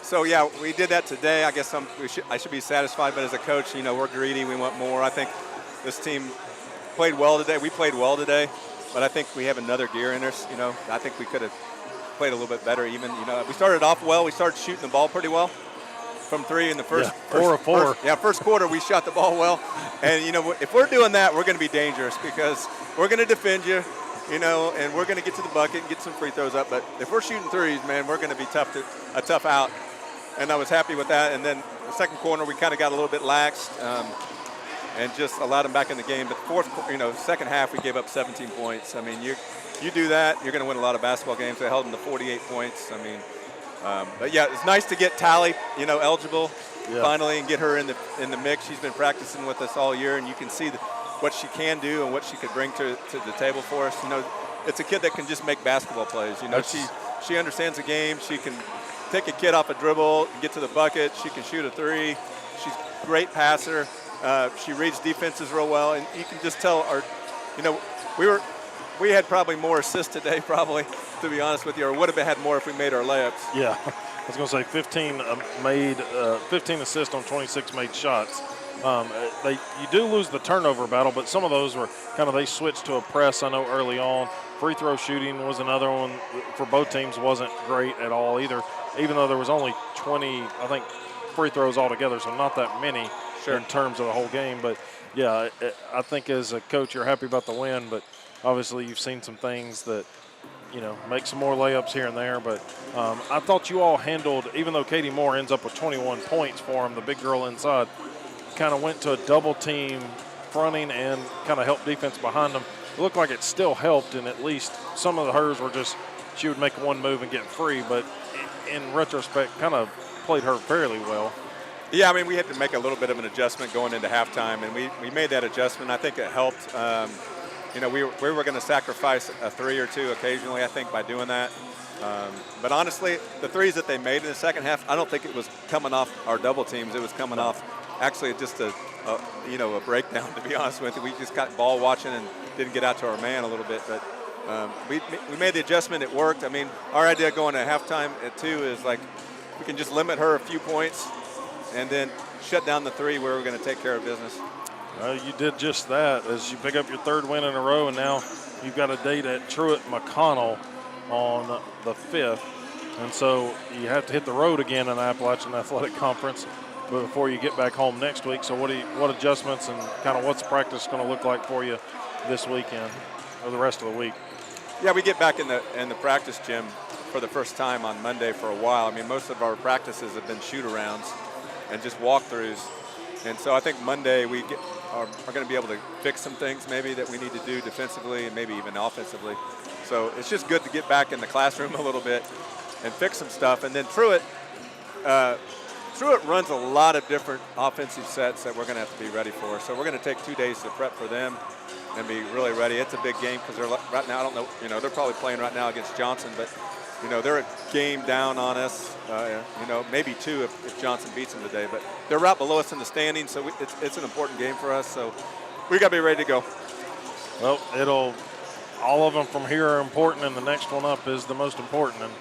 so yeah, we did that today. I guess I should be satisfied, but as a coach, we're greedy. We want more. I think this team played well today. We played well today, but I think we have another gear in us. I think we could have played a little bit better even. We started off well. We started shooting the ball pretty well from 3 in the first. 4 of 4. First quarter we shot the ball well. And, if we're doing that, we're going to be dangerous because we're going to defend you, and we're going to get to the bucket and get some free throws up. But if we're shooting threes, man, we're going to be a tough out. And I was happy with that. And then the second quarter, we kind of got a little bit lax and just allowed them back in the game. But second half, we gave up 17 points. I mean, you do that, you're going to win a lot of basketball games. They held them to 48 points. I mean, but yeah, it's nice to get Tally, eligible finally and get her in the mix. She's been practicing with us all year, and you can see what she can do and what she could bring to the table for us. It's a kid that can just make basketball plays. She understands the game. She can take a kid off a dribble, get to the bucket. She can shoot a 3. She's a great passer. She reads defenses real well, and you can just tell we had probably more assists today, probably, to be honest with you, or would have had more if we made our layups. Yeah, was going to say 15 assists on 26 made shots. You do lose the turnover battle, but some of those were they switched to a press, I know, early on. Free throw shooting was another one for both teams, wasn't great at all either, even though there was only 20, I think, free throws altogether, so not that many in terms of the whole game. But, yeah, I think as a coach you're happy about the win, but obviously you've seen some things that, make some more layups here and there. But I thought you all handled, even though Katie Moore ends up with 21 points for him, the big girl inside, kind of went to a double team fronting and kind of helped defense behind them. It looked like it still helped, and at least some of hers were just she would make one move and get free, but in retrospect kind of played her fairly well. Yeah, I mean, we had to make a little bit of an adjustment going into halftime, and we made that adjustment. I think it helped. We were going to sacrifice a three or two occasionally, I think, by doing that. But honestly, the threes that they made in the second half, I don't think it was coming off our double teams. It was coming off actually just a breakdown, to be honest with you. We just got ball watching and didn't get out to our man a little bit. But we made the adjustment. It worked. I mean, our idea going to halftime at 2 is like we can just limit her a few points and then shut down the three where we're going to take care of business. You did just that as you pick up your third win in a row, and now you've got a date at Truett McConnell on the 5th. And so you have to hit the road again in the Appalachian Athletic Conference before you get back home next week. So what adjustments and kind of what's practice going to look like for you this weekend or the rest of the week? Yeah, we get back in the practice gym for the first time on Monday for a while. I mean, most of our practices have been shoot-arounds and just walkthroughs. And so I think Monday we are going to be able to fix some things maybe that we need to do defensively and maybe even offensively. So it's just good to get back in the classroom a little bit and fix some stuff. And then Truett runs a lot of different offensive sets that we're going to have to be ready for. So we're going to take 2 days to prep for them and be really ready. It's a big game because they're right now, I don't know, they're probably playing right now against Johnson, but they're a game down on us, maybe 2 if Johnson beats them today. But they're right below us in the standings, so it's an important game for us. So we got to be ready to go. Well, all of them from here are important, and the next one up is the most important. And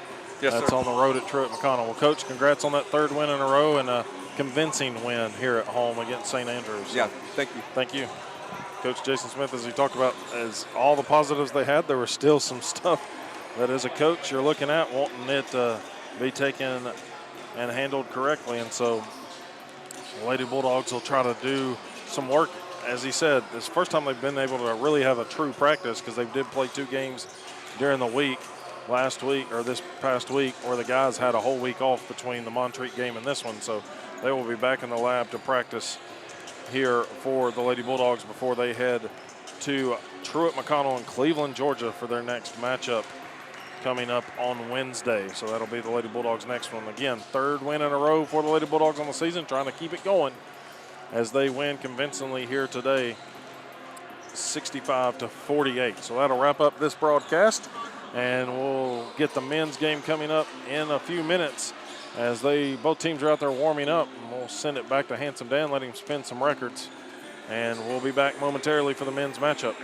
yes, that's sir. on the road at Truett McConnell. Well, Coach, congrats on that third win in a row and a convincing win here at home against St. Andrews. Yeah, thank you. Thank you. Coach Jason Smith, as he talked about, as all the positives they had, there was still some stuff that as a coach you're looking at wanting it to be taken and handled correctly. And so the Lady Bulldogs will try to do some work. As he said, this is the first time they've been able to really have a true practice because they did play 2 games during the week last week or this past week where the guys had a whole week off between the Montreat game and this one. So they will be back in the lab to practice here for the Lady Bulldogs before they head to Truett McConnell in Cleveland, Georgia for their next matchup coming up on Wednesday. So that'll be the Lady Bulldogs' next one. Again, third win in a row for the Lady Bulldogs on the season, trying to keep it going as they win convincingly here today, 65-48. So that'll wrap up this broadcast, and we'll get the men's game coming up in a few minutes as both teams are out there warming up. And we'll send it back to Handsome Dan, let him spin some records, and we'll be back momentarily for the men's matchup.